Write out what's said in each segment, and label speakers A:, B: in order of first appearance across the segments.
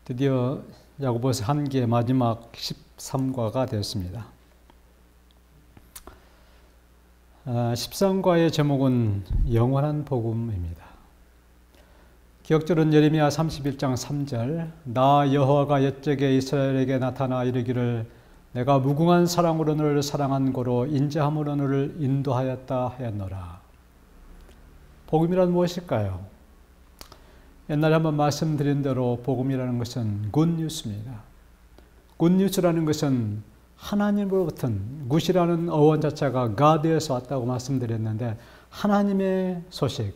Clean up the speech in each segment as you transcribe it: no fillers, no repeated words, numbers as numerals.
A: 드디어 야고보서 한기의 마지막 13과가 되었습니다. 13과의 제목은 영원한 복음입니다. 기억절은 예레미야 31장 3절 나 여호와가 옛적에 이스라엘에게 나타나 이르기를 내가 무궁한 사랑으로 너를 사랑한 고로 인자함으로 너를 인도하였다 하였노라. 복음이란 무엇일까요? 옛날에 한번 말씀드린 대로 복음이라는 것은 굿뉴스입니다. 굿뉴스라는 것은 하나님으로부터 굿이라는 어원 자체가 God에서 왔다고 말씀드렸는데 하나님의 소식,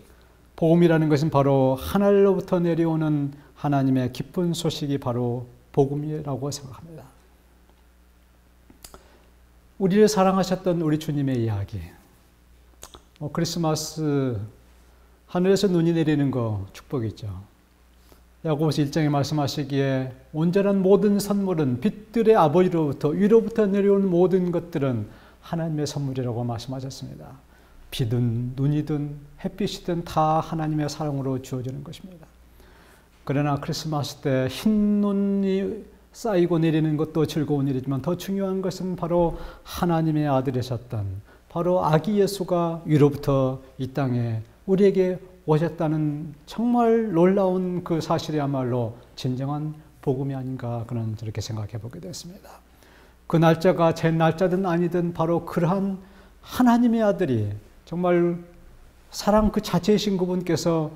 A: 복음이라는 것은 바로 하늘로부터 내려오는 하나님의 기쁜 소식이 바로 복음이라고 생각합니다. 우리를 사랑하셨던 우리 주님의 이야기, 크리스마스 하늘에서 눈이 내리는 거 축복이죠. 야고보서 1장에 말씀하시기에 온전한 모든 선물은 빛들의 아버지로부터 위로부터 내려온 모든 것들은 하나님의 선물이라고 말씀하셨습니다. 비든 눈이든 햇빛이든 다 하나님의 사랑으로 주어지는 것입니다. 그러나 크리스마스 때 흰 눈이 쌓이고 내리는 것도 즐거운 일이지만 더 중요한 것은 바로 하나님의 아들이셨던 바로 아기 예수가 위로부터 이 땅에 우리에게 오셨다는 정말 놀라운 그 사실이야말로 진정한 복음이 아닌가 그는 저렇게 생각해 보게 됐습니다. 그 날짜가 제 날짜든 아니든 바로 그러한 하나님의 아들이 정말 사랑 그 자체이신 그분께서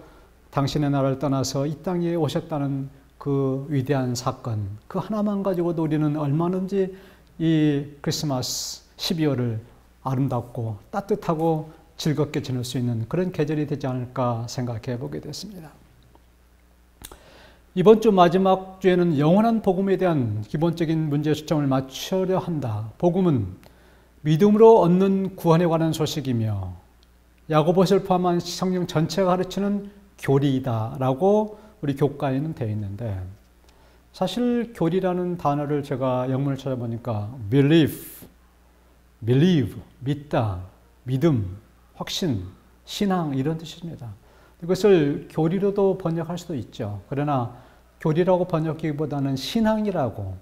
A: 당신의 나라를 떠나서 이 땅에 오셨다는 그 위대한 사건, 그 하나만 가지고도 우리는 얼마든지 이 크리스마스 12월을 아름답고 따뜻하고 즐겁게 지낼 수 있는 그런 계절이 되지 않을까 생각해 보게 됐습니다. 이번 주 마지막 주에는 영원한 복음에 대한 기본적인 문제 초점을 맞추려 한다. 복음은 믿음으로 얻는 구원에 관한 소식이며 야고보서를 포함한 성경 전체가 가르치는 교리이다라고 우리 교과에는 되어 있는데 사실 교리라는 단어를 제가 영문을 찾아보니까 believe, 믿다, 믿음, 확신, 신앙 이런 뜻입니다. 이것을 교리로도 번역할 수도 있죠. 그러나 교리라고 번역하기보다는 신앙이라고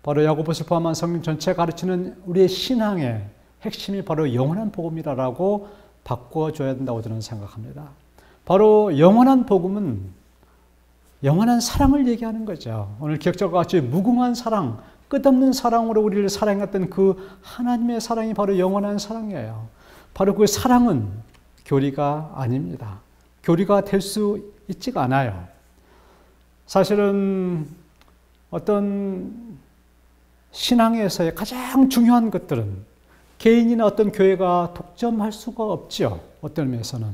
A: 바로 야고보서를 포함한 성경 전체가 가르치는 우리의 신앙의 핵심이 바로 영원한 복음이라고 바꿔줘야 된다고 저는 생각합니다. 바로 영원한 복음은 영원한 사랑을 얘기하는 거죠. 오늘 기억절과 같이 무궁한 사랑, 끝없는 사랑으로 우리를 사랑했던 그 하나님의 사랑이 바로 영원한 사랑이에요. 바로 그 사랑은 교리가 아닙니다. 교리가 될 수 있지가 않아요. 사실은 어떤 신앙에서의 가장 중요한 것들은 개인이나 어떤 교회가 독점할 수가 없죠. 어떤 의미에서는.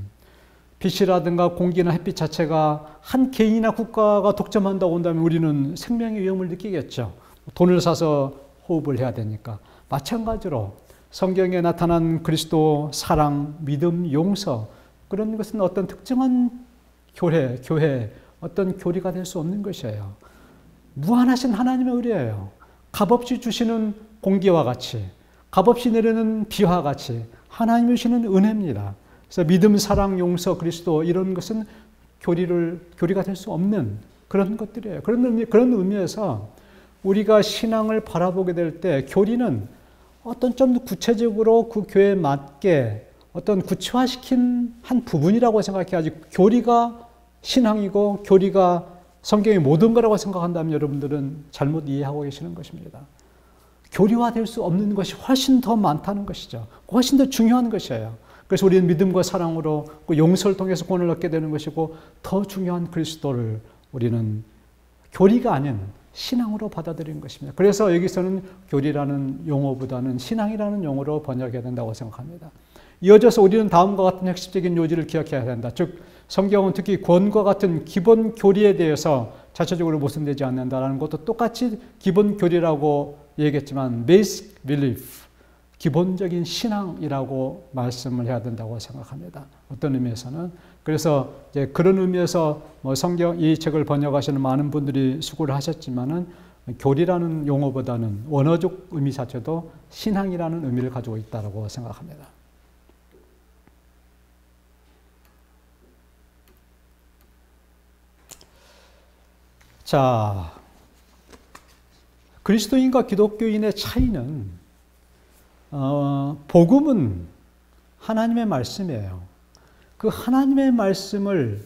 A: 빛이라든가 공기나 햇빛 자체가 한 개인이나 국가가 독점한다고 한다면 우리는 생명의 위험을 느끼겠죠. 돈을 사서 호흡을 해야 되니까. 마찬가지로 성경에 나타난 그리스도 사랑, 믿음, 용서 그런 것은 어떤 특정한 교회, 어떤 교리가 될 수 없는 것이에요. 무한하신 하나님의 의뢰예요. 값없이 주시는 공기와 같이, 값없이 내리는 비와 같이 하나님이 주시는 은혜입니다. 그래서 믿음, 사랑, 용서, 그리스도 이런 것은 교리가 될 수 없는 그런 것들이에요. 그런 의미에서 우리가 신앙을 바라보게 될 때 교리는 어떤 좀 구체적으로 그 교회에 맞게 어떤 구체화시킨 한 부분이라고 생각해야지 교리가 신앙이고 교리가 성경의 모든 거라고 생각한다면 여러분들은 잘못 이해하고 계시는 것입니다. 교리화될 수 없는 것이 훨씬 더 많다는 것이죠. 훨씬 더 중요한 것이에요. 그래서 우리는 믿음과 사랑으로 그 용서를 통해서 구원을 얻게 되는 것이고 더 중요한 그리스도를 우리는 교리가 아닌 신앙으로 받아들이는 것입니다. 그래서 여기서는 교리라는 용어보다는 신앙이라는 용어로 번역해야 된다고 생각합니다. 이어져서 우리는 다음과 같은 핵심적인 요지를 기억해야 된다. 즉 성경은 특히 구원과 같은 기본 교리에 대해서 자체적으로 모순되지 않는다는 것도 똑같이 기본 교리라고 얘기했지만 basic belief, 기본적인 신앙이라고 말씀을 해야 된다고 생각합니다. 어떤 의미에서는. 그래서 이제 그런 의미에서 성경 이 책을 번역하시는 많은 분들이 수고를 하셨지만은 교리라는 용어보다는 원어적 의미 자체도 신앙이라는 의미를 가지고 있다고 생각합니다. 자, 그리스도인과 기독교인의 차이는 복음은 하나님의 말씀이에요. 그 하나님의 말씀을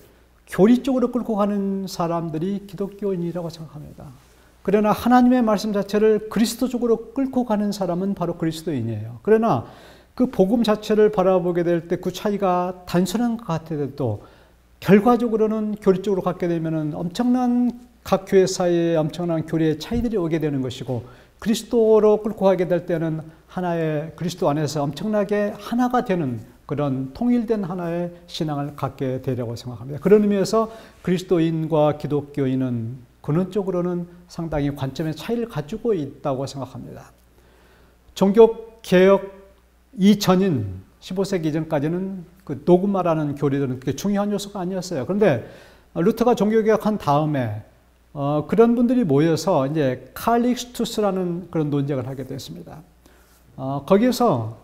A: 교리 쪽으로 끌고 가는 사람들이 기독교인이라고 생각합니다. 그러나 하나님의 말씀 자체를 그리스도 쪽으로 끌고 가는 사람은 바로 그리스도인이에요. 그러나 그 복음 자체를 바라보게 될 때 그 차이가 단순한 것 같아도 결과적으로는 교리 쪽으로 갖게 되면 엄청난 각 교회 사이에 엄청난 교리의 차이들이 오게 되는 것이고, 그리스도로 끌고 가게 될 때는 하나의 그리스도 안에서 엄청나게 하나가 되는 그런 통일된 하나의 신앙을 갖게 되려고 생각합니다. 그런 의미에서 그리스도인과 기독교인은 근원적으로는 상당히 관점의 차이를 가지고 있다고 생각합니다. 종교개혁 이전인 15세기 이전까지는 그 도그마라는 교리들은 그게 중요한 요소가 아니었어요. 그런데 루터가 종교개혁한 다음에 그런 분들이 모여서 이제 칼릭스투스라는 그런 논쟁을 하게 됐습니다. 거기에서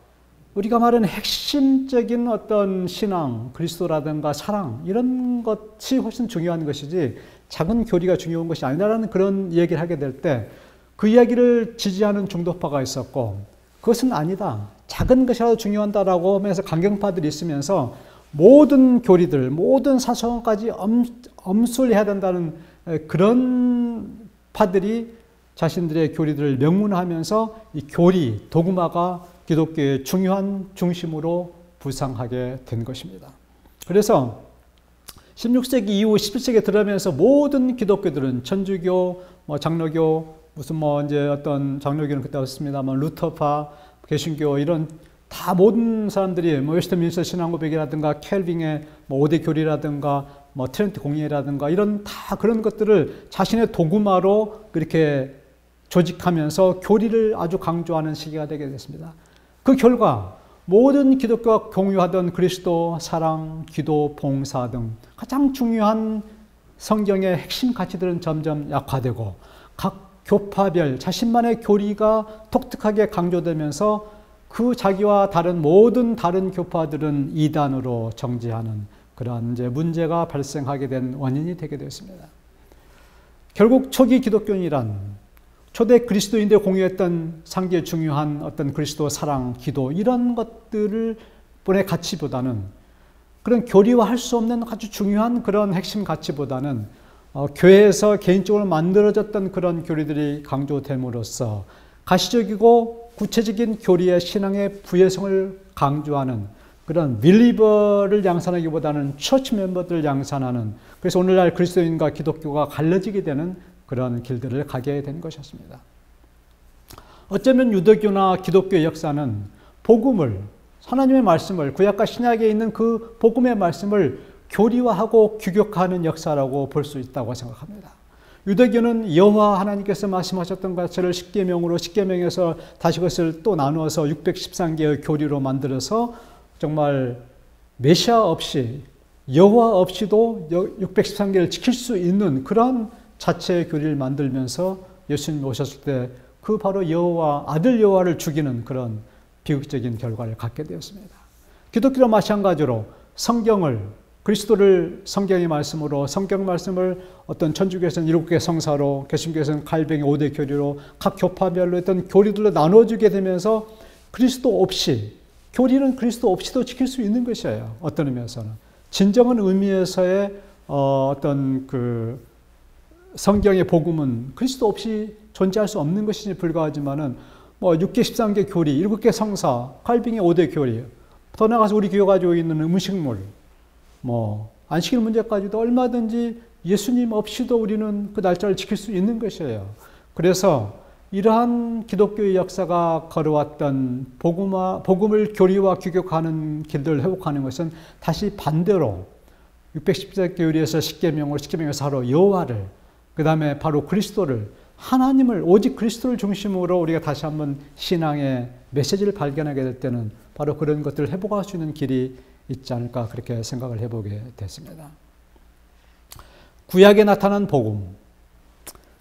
A: 우리가 말하는 핵심적인 어떤 신앙, 그리스도라든가 사랑 이런 것이 훨씬 중요한 것이지 작은 교리가 중요한 것이 아니라는 그런 얘기를 하게 될 때 그 이야기를 지지하는 중도파가 있었고, 그것은 아니다, 작은 것이라도 중요하다라고 하면서 강경파들이 있으면서 모든 교리들, 모든 사상까지 엄술해야 된다는 그런 파들이 자신들의 교리들을 명문화하면서 이 교리, 도그마가 기독교의 중요한 중심으로 부상하게 된 것입니다. 그래서 16세기 이후 17세기에 들어가면서 모든 기독교들은 천주교, 장로교, 무슨 이제 어떤 장로교는 그때 없습니다만 루터파, 개신교 이런 다 모든 사람들이 웨스트민스터 신앙고백이라든가 켈빙의 5대 교리라든가 트렌트 공예라든가 이런 다 그런 것들을 자신의 도구마로 그렇게 조직하면서 교리를 아주 강조하는 시기가 되게 됐습니다. 그 결과 모든 기독교가 공유하던 그리스도, 사랑, 기도, 봉사 등 가장 중요한 성경의 핵심 가치들은 점점 약화되고 각 교파별 자신만의 교리가 독특하게 강조되면서 그 자기와 다른 모든 다른 교파들은 이단으로 정죄하는 그러한 이제 문제가 발생하게 된 원인이 되게 되었습니다. 결국 초기 기독교인이란 초대 그리스도인들이 공유했던 상계 중요한 어떤 그리스도 사랑, 기도 이런 것들을 본의 가치보다는 그런 교리화할 수 없는 아주 중요한 그런 핵심 가치보다는 교회에서 개인적으로 만들어졌던 그런 교리들이 강조됨으로써 가시적이고 구체적인 교리의 신앙의 부여성을 강조하는 그런 빌리버를 양산하기보다는 처치 멤버들을 양산하는, 그래서 오늘날 그리스도인과 기독교가 갈라지게 되는 그런 길들을 가게 된 것이었습니다. 어쩌면 유대교나 기독교의 역사는 복음을, 하나님의 말씀을, 구약과 신약에 있는 그 복음의 말씀을 교리화하고 규격화하는 역사라고 볼 수 있다고 생각합니다. 유대교는 여호와 하나님께서 말씀하셨던 것을 십계명으로, 십계명에서 다시 그것을 또 나누어서 613개의 교리로 만들어서 정말 메시아 없이, 여호와 없이도 613개를 지킬 수 있는 그런 자체의 교리를 만들면서 예수님 오셨을 때 그 바로 여호와, 아들 여호와를 죽이는 그런 비극적인 결과를 갖게 되었습니다. 기독교도 마찬가지로 성경을, 그리스도를 성경의 말씀으로, 성경 말씀을 어떤 천주교에서는 7개 성사로, 개신교에서는 칼뱅의 5대 교리로 각 교파별로 했던 교리들로 나눠주게 되면서 그리스도 없이, 교리는 그리스도 없이도 지킬 수 있는 것이에요. 어떤 의미에서는. 진정한 의미에서의 어떤 그 성경의 복음은 그리스도 없이 존재할 수 없는 것이니 불과하지만은 6개 13개 교리, 7개 성사, 칼뱅의 5대 교리, 더 나아가서 우리 교회가 가지고 있는 음식물, 안식일 문제까지도 얼마든지 예수님 없이도 우리는 그 날짜를 지킬 수 있는 것이에요. 그래서 이러한 기독교의 역사가 걸어왔던 복음을 교리와 규격하는 길들을 회복하는 것은 다시 반대로 610개 교리에서 십계명으로, 십계명에서 바로 여호와를, 그 다음에 바로 그리스도를, 하나님을, 오직 그리스도를 중심으로 우리가 다시 한번 신앙의 메시지를 발견하게 될 때는 바로 그런 것들을 회복할 수 있는 길이 있지 않을까, 그렇게 생각을 해보게 됐습니다. 구약에 나타난 복음,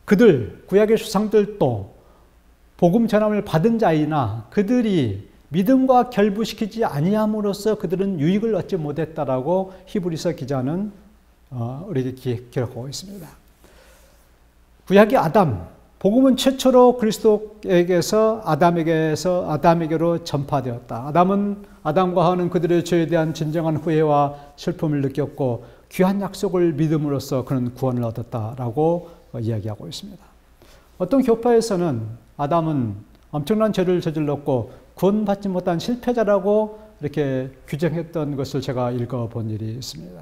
A: 구약의 조상들도 복음 전함을 받은 자이나 그들이 믿음과 결부시키지 아니함으로써 그들은 유익을 얻지 못했다라고 히브리서 기자는 우리에게 기록하고 있습니다. 구약의 아담, 복음은 최초로 그리스도에게서 아담에게로 전파되었다. 아담과 하와는 그들의 죄에 대한 진정한 후회와 슬픔을 느꼈고 귀한 약속을 믿음으로써 그는 구원을 얻었다라고 이야기하고 있습니다. 어떤 교파에서는 아담은 엄청난 죄를 저질렀고 구원받지 못한 실패자라고 이렇게 규정했던 것을 제가 읽어본 일이 있습니다.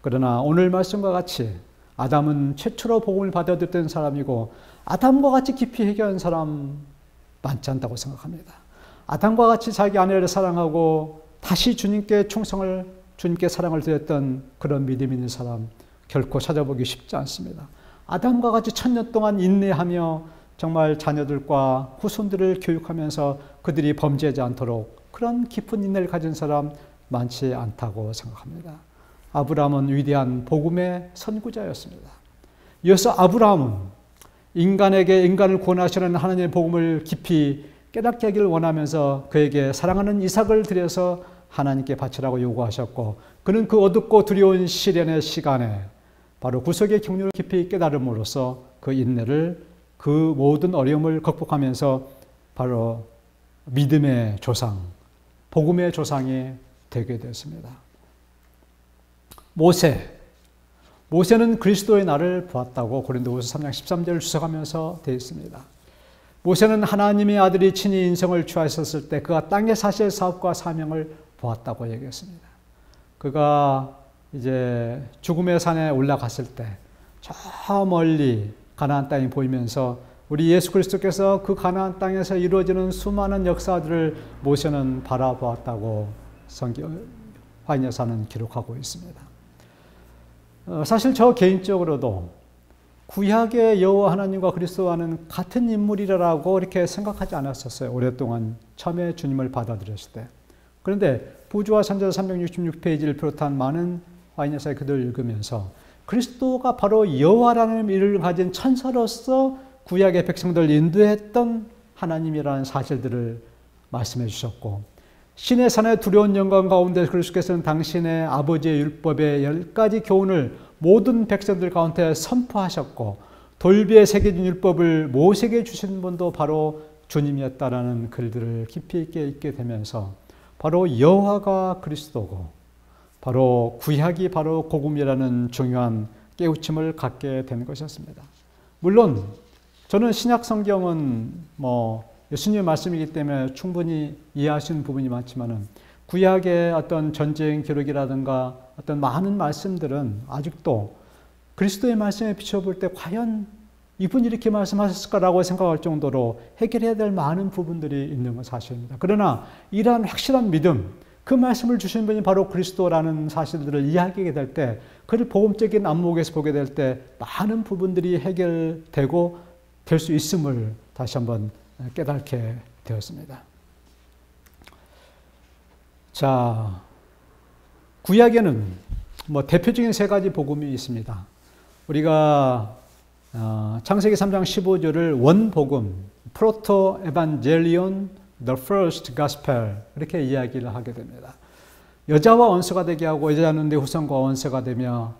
A: 그러나 오늘 말씀과 같이 아담은 최초로 복음을 받아들였던 사람이고 아담과 같이 깊이 회개한 사람 많지 않다고 생각합니다. 아담과 같이 자기 아내를 사랑하고 다시 주님께 사랑을 드렸던 그런 믿음 있는 사람 결코 찾아보기 쉽지 않습니다. 아담과 같이 1000년 동안 인내하며 정말 자녀들과 후손들을 교육하면서 그들이 범죄하지 않도록 그런 깊은 인내를 가진 사람 많지 않다고 생각합니다. 아브라함은 위대한 복음의 선구자였습니다. 이어서 아브라함은 인간을 구원하시는 하나님의 복음을 깊이 깨닫게 하기를 원하면서 그에게 사랑하는 이삭을 드려서 하나님께 바치라고 요구하셨고 그는 그 어둡고 두려운 시련의 시간에 바로 구속의 경륜을 깊이 깨달음으로써 그 인내를 그 모든 어려움을 극복하면서 바로 믿음의 조상, 복음의 조상이 되게 됐습니다. 모세는 그리스도의 날을 보았다고 고린도후서 3장 13절을 주석하면서 되어 있습니다. 모세는 하나님의 아들이 친히 인성을 취하셨을 때 그가 땅에 사실 사업과 사명을 보았다고 얘기했습니다. 그가 이제 죽음의 산에 올라갔을 때 저 멀리 가나안 땅이 보이면서 우리 예수 그리스도께서 그 가나안 땅에서 이루어지는 수많은 역사들을 모세는 바라보았다고 화인여사는 기록하고 있습니다. 사실 저 개인적으로도 구약의 여호와 하나님과 그리스도와는 같은 인물이라고 이렇게 생각하지 않았었어요. 오랫동안 처음에 주님을 받아들였을 때. 그런데 부주와 선지자 366페이지를 비롯한 많은 화인여사의 글을 읽으면서 그리스도가 바로 여호와라는 이름을 가진 천사로서 구약의 백성들을 인도했던 하나님이라는 사실들을 말씀해 주셨고 신의 산의 두려운 영광 가운데 그리스도께서는 당신의 아버지의 율법의 10가지 교훈을 모든 백성들 가운데 선포하셨고 돌비에 새겨진 율법을 모세에게 주신 분도 바로 주님이었다라는 글들을 깊이 있게 읽게 되면서 바로 여호와가 그리스도고 바로 구약이 바로 복음이라는 중요한 깨우침을 갖게 된 것이었습니다. 물론 저는 신약 성경은 예수님의 말씀이기 때문에 충분히 이해하시는 부분이 많지만은 구약의 어떤 전쟁 기록이라든가 어떤 많은 말씀들은 아직도 그리스도의 말씀에 비춰볼 때 과연 이분이 이렇게 말씀하셨을까라고 생각할 정도로 해결해야 될 많은 부분들이 있는 건 사실입니다. 그러나 이러한 확실한 믿음, 그 말씀을 주신 분이 바로 그리스도라는 사실들을 이해하게 될 때, 그를 복음적인 안목에서 보게 될 때 많은 부분들이 해결되고 될 수 있음을 다시 한번 깨닫게 되었습니다. 자, 구약에는 대표적인 세 가지 복음이 있습니다. 우리가 창세기 3장 15절을 원복음, 프로토 에반젤리온, the first gospel 이렇게 이야기를 하게 됩니다. 여자와 원수가 되게 하고 여자는 내 후손과 원수가 되며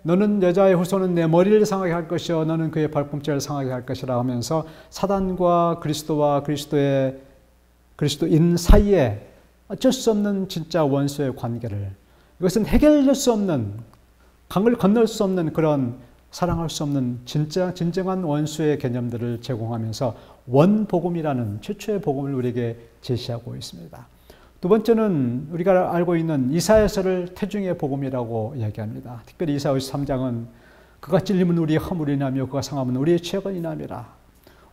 A: 너는 여자의 후손은 내 머리를 상하게 할 것이요 너는 그의 발꿈치를 상하게 할 것이라 하면서 사단과 그리스도와 그리스도인 사이에 어쩔 수 없는 진짜 원수의 관계를, 이것은 해결될 수 없는, 강을 건널 수 없는 그런 사랑할 수 없는 진정한 원수의 개념들을 제공하면서 원복음이라는 최초의 복음을 우리에게 제시하고 있습니다. 두 번째는 우리가 알고 있는 이사야서를 태중의 복음이라고 이야기합니다. 특별히 이사야 53장은 그가 찔림은 우리의 허물이나며 그가 상함은 우리의 죄건이나미라.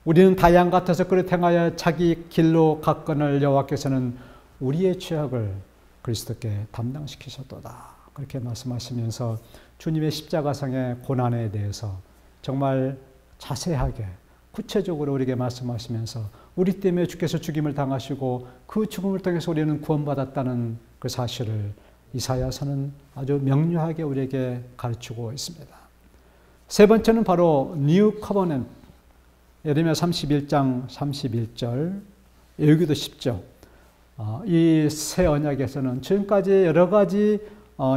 A: 우리는 다 양 같아서 그릇 행하여 자기 길로 갔거늘 여호와께서는 우리의 죄악을 그리스도께 담당시키셨도다. 그렇게 말씀하시면서 주님의 십자가상의 고난에 대해서 정말 자세하게 구체적으로 우리에게 말씀하시면서 우리 때문에 주께서 죽임을 당하시고 그 죽음을 통해서 우리는 구원받았다는 그 사실을 이사야서는 아주 명료하게 우리에게 가르치고 있습니다. 세 번째는 바로 New Covenant, 예레미야 31장 31절, 여기도 쉽죠. 이 새 언약에서는 지금까지 여러 가지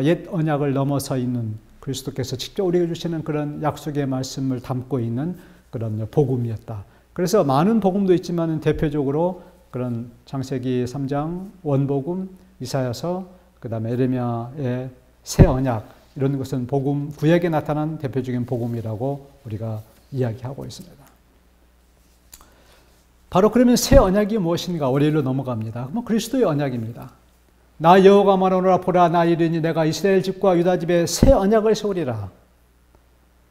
A: 옛 언약을 넘어서 있는 그리스도께서 직접 우리에게 주시는 그런 약속의 말씀을 담고 있는 그런 복음이었다. 그래서 많은 복음도 있지만 대표적으로 그런 창세기 3장 원복음, 이사야서, 그 다음에 에레미야의 새 언약, 이런 것은 복음, 구약에 나타난 대표적인 복음이라고 우리가 이야기하고 있습니다. 바로 그러면 새 언약이 무엇인가 월요일로 넘어갑니다. 그러면 그리스도의 언약입니다. 나 여호와가 말하노라 보라 나 이르니 내가 이스라엘 집과 유다 집에 새 언약을 세우리라.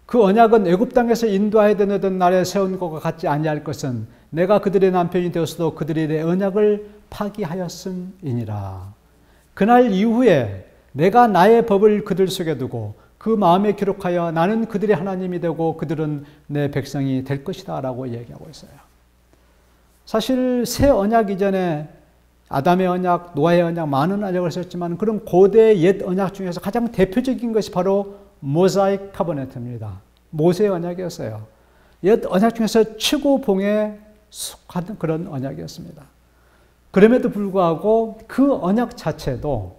A: 그 언약은 애굽 땅에서 인도하여 내던 날에 세운 것과 같지 아니할 것은 내가 그들의 남편이 되었어도 그들이 내 언약을 파기하였음이니라. 그날 이후에 내가 나의 법을 그들 속에 두고 그 마음에 기록하여 나는 그들의 하나님이 되고 그들은 내 백성이 될 것이다 라고 이야기하고 있어요. 사실 새 언약 이전에 아담의 언약, 노아의 언약, 많은 언약을 썼지만 그런 고대 옛 언약 중에서 가장 대표적인 것이 바로 모자이크 커버넌트입니다. 모세의 언약이었어요. 옛 언약 중에서 최고봉에 속하는 그런 언약이었습니다. 그럼에도 불구하고 그 언약 자체도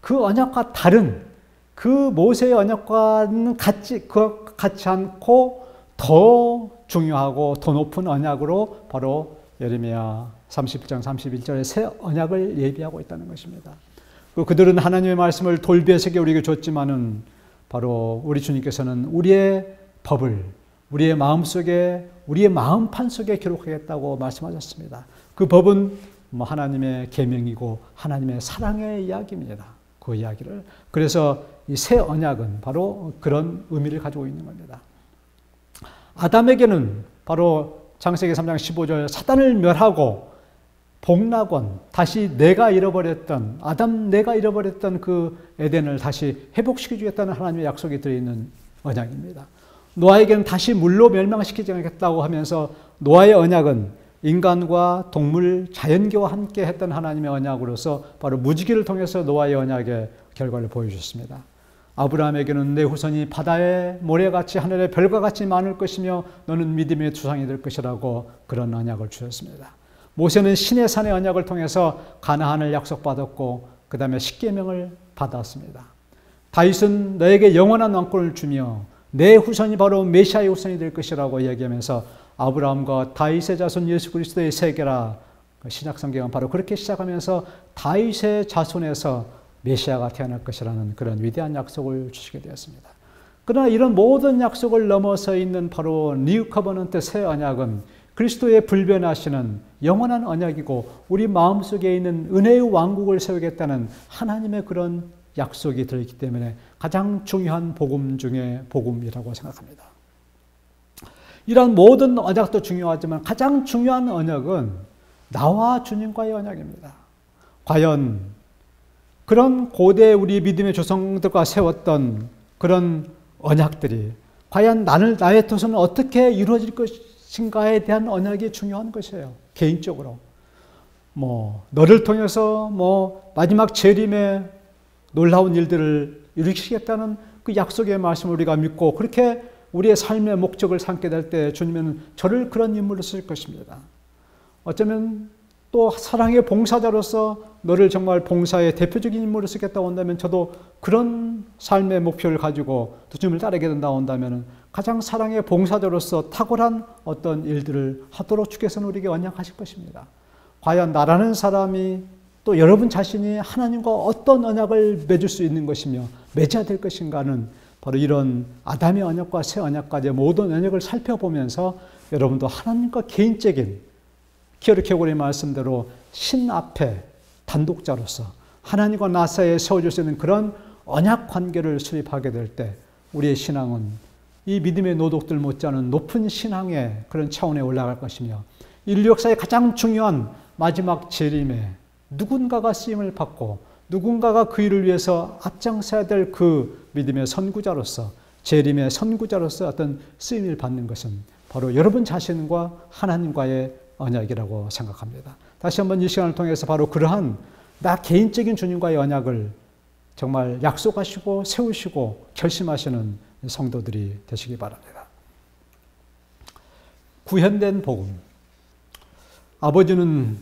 A: 그 언약과 다른 그 모세의 언약과는 같지 않고 더 중요하고 더 높은 언약으로 바로 예레미야 30장 31절에 새 언약을 예비하고 있다는 것입니다. 그들은 하나님의 말씀을 돌배새겨 우리에게 줬지만은 바로 우리 주님께서는 우리의 법을 우리의 마음속에 우리의 마음판 속에 기록하겠다고 말씀하셨습니다. 그 법은 하나님의 계명이고 하나님의 사랑의 이야기입니다. 그 이야기를. 그래서 이 새 언약은 바로 그런 의미를 가지고 있는 겁니다. 아담에게는 바로 창세기 3장 15절 사단을 멸하고 복락원, 다시 내가 잃어버렸던 그 에덴을 다시 회복시켜 주겠다는 하나님의 약속이 들어있는 언약입니다. 노아에게는 다시 물로 멸망시키지 않겠다고 하면서 노아의 언약은 인간과 동물, 자연계와 함께 했던 하나님의 언약으로서 바로 무지개를 통해서 노아의 언약의 결과를 보여주셨습니다. 아브라함에게는 내 후손이 바다의 모래같이 하늘의 별과 같이 많을 것이며 너는 믿음의 조상이 될 것이라고 그런 언약을 주셨습니다. 모세는 신의 산의 언약을 통해서 가나안을 약속받았고 그 다음에 십계명을 받았습니다. 다윗은 너에게 영원한 왕권을 주며 내 후손이 바로 메시아의 후손이 될 것이라고 이야기하면서 아브라함과 다윗의 자손 예수 그리스도의 세계라 신약 성경은 바로 그렇게 시작하면서 다윗의 자손에서 메시아가 태어날 것이라는 그런 위대한 약속을 주시게 되었습니다. 그러나 이런 모든 약속을 넘어서 있는 바로 뉴 커버넌트 새 언약은 그리스도의 불변하시는 영원한 언약이고 우리 마음속에 있는 은혜의 왕국을 세우겠다는 하나님의 그런 약속이 들어있기 때문에 가장 중요한 복음 중에 복음이라고 생각합니다. 이런 모든 언약도 중요하지만 가장 중요한 언약은 나와 주님과의 언약입니다. 과연 그런 고대 우리 믿음의 조상들과 세웠던 그런 언약들이 과연 나의 도서는 어떻게 이루어질 것인가에 대한 언약이 중요한 것이에요. 개인적으로. 너를 통해서 마지막 재림의 놀라운 일들을 일으키겠다는 그 약속의 말씀을 우리가 믿고 그렇게 우리의 삶의 목적을 삼게 될 때 주님은 저를 그런 인물로 쓰실 것입니다. 어쩌면 또 사랑의 봉사자로서 너를 정말 봉사의 대표적인 인물로 쓰겠다고 한다면 저도 그런 삶의 목표를 가지고 주님을 따르게 된다고 한다면 가장 사랑의 봉사자로서 탁월한 어떤 일들을 하도록 주께서는 우리에게 언약하실 것입니다. 과연 나라는 사람이 또 여러분 자신이 하나님과 어떤 언약을 맺을 수 있는 것이며 맺어야 될 것인가는 바로 이런 아담의 언약과 새 언약까지의 모든 언약을 살펴보면서 여러분도 하나님과 개인적인 키어르케고르의 말씀대로 신 앞에 단독자로서 하나님과 나 사이에 세워질 수 있는 그런 언약 관계를 수립하게 될 때 우리의 신앙은 이 믿음의 노독들 못지않은 높은 신앙의 그런 차원에 올라갈 것이며 인류 역사의 가장 중요한 마지막 재림에 누군가가 쓰임을 받고 누군가가 그 일을 위해서 앞장서야 될 그 믿음의 선구자로서 재림의 선구자로서 어떤 쓰임을 받는 것은 바로 여러분 자신과 하나님과의 언약이라고 생각합니다. 다시 한번 이 시간을 통해서 바로 그러한 나 개인적인 주님과의 언약을 정말 약속하시고 세우시고 결심하시는 성도들이 되시기 바랍니다. 구현된 복음. 아버지는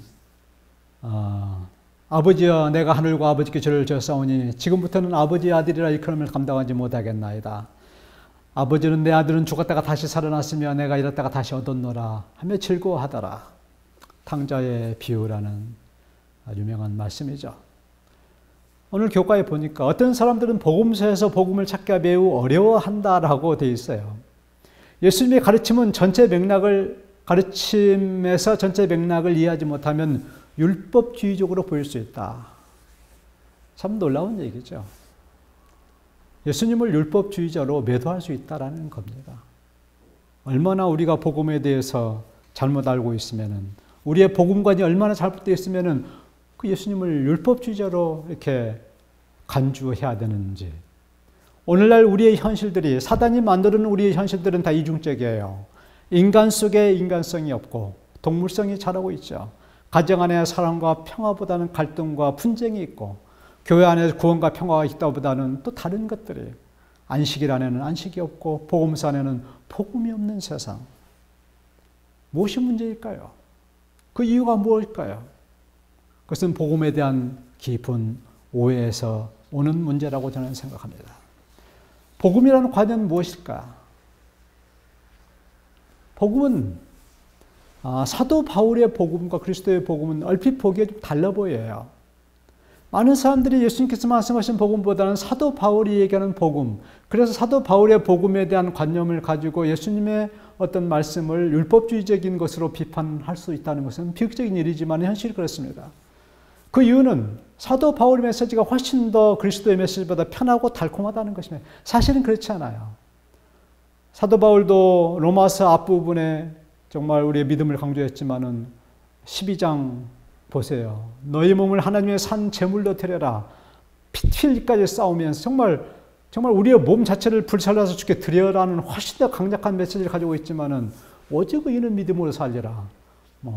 A: 아버지여 내가 하늘과 아버지께 절을 지었사오니 지금부터는 아버지의 아들이라 일컬음을 감당하지 못하겠나이다. 아버지는 내 아들은 죽었다가 다시 살아났으며 내가 이랬다가 다시 얻었노라 하며 즐거워하더라. 탕자의 비유라는 유명한 말씀이죠. 오늘 교과에 보니까 어떤 사람들은 복음서에서 복음을 찾기가 매우 어려워한다라고 되어 있어요. 예수님의 가르침에서 전체 맥락을 이해하지 못하면 율법주의적으로 보일 수 있다. 참 놀라운 얘기죠. 예수님을 율법주의자로 매도할 수 있다라는 겁니다. 얼마나 우리가 복음에 대해서 잘못 알고 있으면은, 우리의 복음관이 얼마나 잘못되어 있으면은 그 예수님을 율법주의자로 이렇게 간주해야 되는지. 오늘날 우리의 현실들이, 사단이 만드는 우리의 현실들은 다 이중적이에요. 인간 속에 인간성이 없고 동물성이 자라고 있죠. 가정 안에 사랑과 평화보다는 갈등과 분쟁이 있고, 교회 안에 구원과 평화가 있다보다는 또 다른 것들이, 안식일 안에는 안식이 없고 복음서 안에는 복음이 없는 세상. 무엇이 문제일까요? 그 이유가 무엇일까요? 그것은 복음에 대한 깊은 오해에서 오는 문제라고 저는 생각합니다. 복음이라는 과연 무엇일까? 복음은 사도 바울의 복음과 그리스도의 복음은 얼핏 보기에 좀 달라 보여요. 많은 사람들이 예수님께서 말씀하신 복음보다는 사도 바울이 얘기하는 복음, 그래서 사도 바울의 복음에 대한 관념을 가지고 예수님의 어떤 말씀을 율법주의적인 것으로 비판할 수 있다는 것은 비극적인 일이지만 현실이 그렇습니다. 그 이유는 사도 바울의 메시지가 훨씬 더 그리스도의 메시지보다 편하고 달콤하다는 것입니다. 사실은 그렇지 않아요. 사도 바울도 로마서 앞부분에 정말 우리의 믿음을 강조했지만은 12장 보세요. 너희 몸을 하나님의 산 제물로 드려라. 피 튈까지 싸우면서 정말 우리의 몸 자체를 불살라서 주께 드려라는 훨씬 더 강력한 메시지를 가지고 있지만은 오직 의인은 믿음으로 살리라.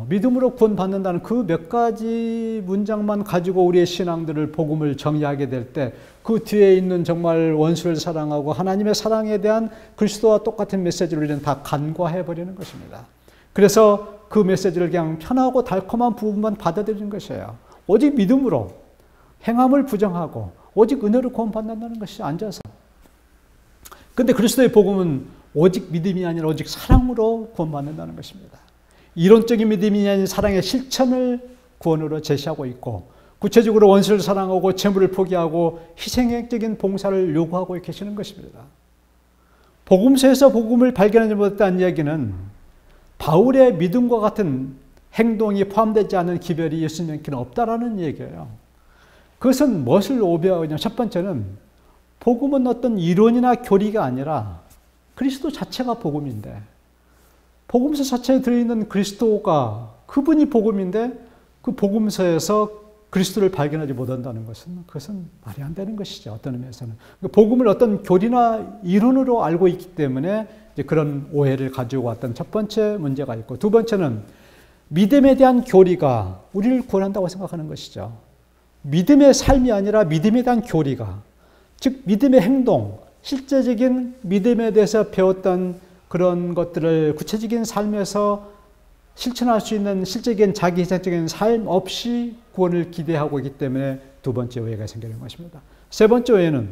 A: 믿음으로 구원받는다는 그 몇 가지 문장만 가지고 우리의 신앙들을, 복음을 정의하게 될 때 그 뒤에 있는 정말 원수를 사랑하고 하나님의 사랑에 대한 그리스도와 똑같은 메시지를 우리는 다 간과해버리는 것입니다. 그래서 그 메시지를 그냥 편하고 달콤한 부분만 받아들이는 것이에요. 오직 믿음으로, 행함을 부정하고 오직 은혜로 구원받는다는 것이 앉아서. 그런데 그리스도의 복음은 오직 믿음이 아니라 오직 사랑으로 구원받는다는 것입니다. 이론적인 믿음이 아닌 사랑의 실천을 구원으로 제시하고 있고, 구체적으로 원수를 사랑하고 재물을 포기하고 희생적인 봉사를 요구하고 계시는 것입니다. 복음서에서 복음을 발견하지 못했다는 이야기는 바울의 믿음과 같은 행동이 포함되지 않은 기별이 예수님께는 없다라는 얘기예요. 그것은 무엇을 오비하느냐? 첫 번째는 복음은 어떤 이론이나 교리가 아니라 그리스도 자체가 복음인데, 복음서 자체에 들어있는 그리스도가, 그분이 복음인데 그 복음서에서 그리스도를 발견하지 못한다는 것은, 그것은 말이 안 되는 것이죠. 어떤 의미에서는. 복음을 어떤 교리나 이론으로 알고 있기 때문에 이제 그런 오해를 가지고 왔던 첫 번째 문제가 있고, 두 번째는 믿음에 대한 교리가 우리를 구원한다고 생각하는 것이죠. 믿음의 삶이 아니라 믿음에 대한 교리가, 즉 믿음의 행동, 실제적인 믿음에 대해서 배웠던 그런 것들을 구체적인 삶에서 실천할 수 있는 실제적인 자기희생적인 삶 없이 구원을 기대하고 있기 때문에 두 번째 오해가 생기는 것입니다. 세 번째 오해는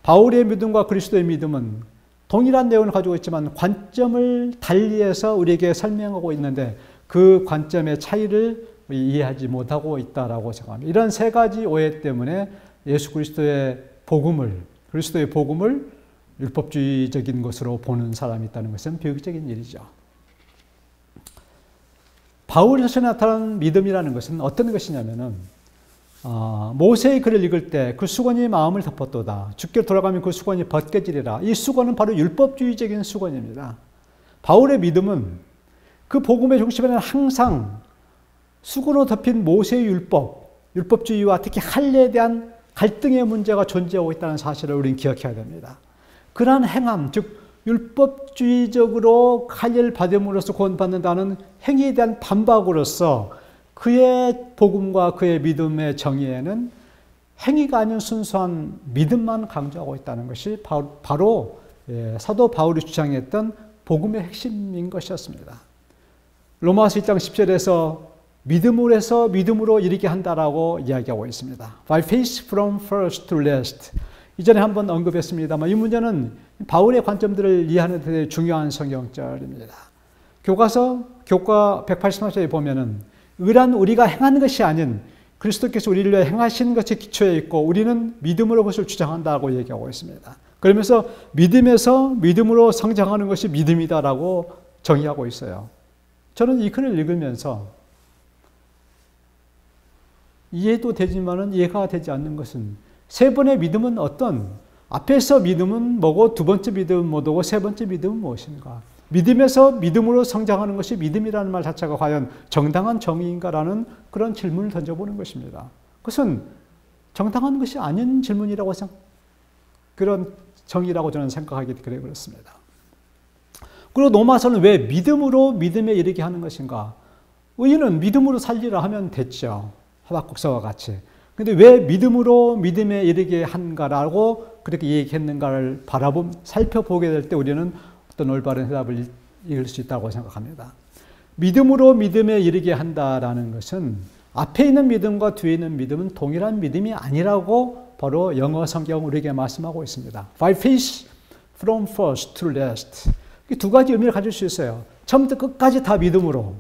A: 바울의 믿음과 그리스도의 믿음은 동일한 내용을 가지고 있지만 관점을 달리해서 우리에게 설명하고 있는데 그 관점의 차이를 이해하지 못하고 있다라고 생각합니다. 이런 세 가지 오해 때문에 예수 그리스도의 복음을, 그리스도의 복음을 율법주의적인 것으로 보는 사람이 있다는 것은 비극적인 일이죠. 바울에서 나타난 믿음이라는 것은 어떤 것이냐면은 모세의 글을 읽을 때 그 수건이 마음을 덮었도다. 주께로 돌아가면 그 수건이 벗겨지리라. 이 수건은 바로 율법주의적인 수건입니다. 바울의 믿음은 그 복음의 중심에는 항상 수건으로 덮인 모세의 율법주의와 특히 할례에 대한 갈등의 문제가 존재하고 있다는 사실을 우리는 기억해야 됩니다. 그러한 행함, 즉 율법주의적으로 할례를 받음으로써 구원받는다는 행위에 대한 반박으로서 그의 복음과 그의 믿음의 정의에는 행위가 아닌 순수한 믿음만 강조하고 있다는 것이 바로 사도 바울이 주장했던 복음의 핵심인 것이었습니다. 로마서 1장 10절에서 믿음으로 해서 믿음으로 이르게 한다라고 이야기하고 있습니다. By faith from first to last. 이전에 한번 언급했습니다만 이 문제는 바울의 관점들을 이해하는 데 중요한 성경절입니다. 교과 183쪽에 보면은 의란 우리가 행하는 것이 아닌 그리스도께서 우리를 위해 행하신 것에 기초해 있고 우리는 믿음으로 그것을 주장한다고 얘기하고 있습니다. 그러면서 믿음에서 믿음으로 성장하는 것이 믿음이다라고 정의하고 있어요. 저는 이 글을 읽으면서 이해도 되지만은 이해가 되지 않는 것은 세 번의 믿음은 어떤 앞에서 믿음은 뭐고 두 번째 믿음은 뭐고 세 번째 믿음은 무엇인가? 믿음에서 믿음으로 성장하는 것이 믿음이라는 말 자체가 과연 정당한 정의인가라는 그런 질문을 던져보는 것입니다. 그것은 정당한 것이 아닌 질문이라고 그런 정의라고 저는 생각하기 때문에 그렇습니다. 그리고 로마서는 왜 믿음으로 믿음에 이르게 하는 것인가? 의인은 믿음으로 살리라 하면 됐죠. 하박국서와 같이. 근데 왜 믿음으로 믿음에 이르게 한가라고 그렇게 얘기했는가를 살펴보게 될 때 우리는 어떤 올바른 해답을 읽을 수 있다고 생각합니다. 믿음으로 믿음에 이르게 한다라는 것은 앞에 있는 믿음과 뒤에 있는 믿음은 동일한 믿음이 아니라고 바로 영어 성경은 우리에게 말씀하고 있습니다. By faith from first to last. 이 두 가지 의미를 가질 수 있어요. 처음부터 끝까지 다 믿음으로.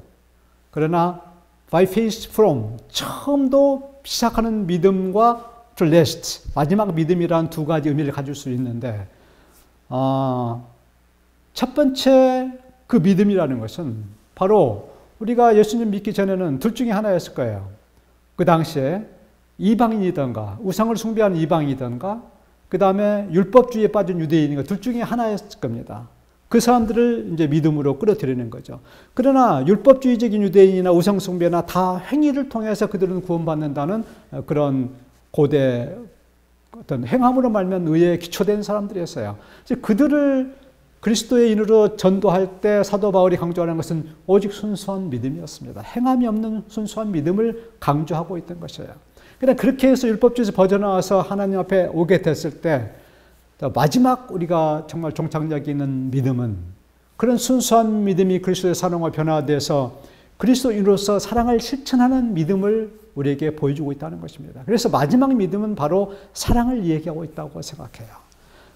A: 그러나 by faith from 처음도 시작하는 믿음과 to last 마지막 믿음이라는 두 가지 의미를 가질 수 있는데 첫 번째 그 믿음이라는 것은 바로 우리가 예수님 믿기 전에는 둘 중에 하나였을 거예요. 그 당시에 이방인이던가 우상을 숭배하는 이방인이던가 그 다음에 율법주의에 빠진 유대인인가 둘 중에 하나였을 겁니다. 그 사람들을 이제 믿음으로 끌어들이는 거죠. 그러나 율법주의적인 유대인이나 우상 숭배나 다 행위를 통해서 그들은 구원받는다는 그런 고대 어떤 행함으로 말면 의에 기초된 사람들이었어요. 그들을 그리스도의 인으로 전도할 때 사도 바울이 강조하는 것은 오직 순수한 믿음이었습니다. 행함이 없는 순수한 믿음을 강조하고 있던 것이에요. 그러나 그렇게 해서 율법주의에서 벗어나와서 하나님 앞에 오게 됐을 때 마지막 우리가 정말 종착역이 있는 믿음은 그런 순수한 믿음이 그리스도의 사랑과 변화돼서 그리스도인으로서 사랑을 실천하는 믿음을 우리에게 보여주고 있다는 것입니다. 그래서 마지막 믿음은 바로 사랑을 얘기하고 있다고 생각해요.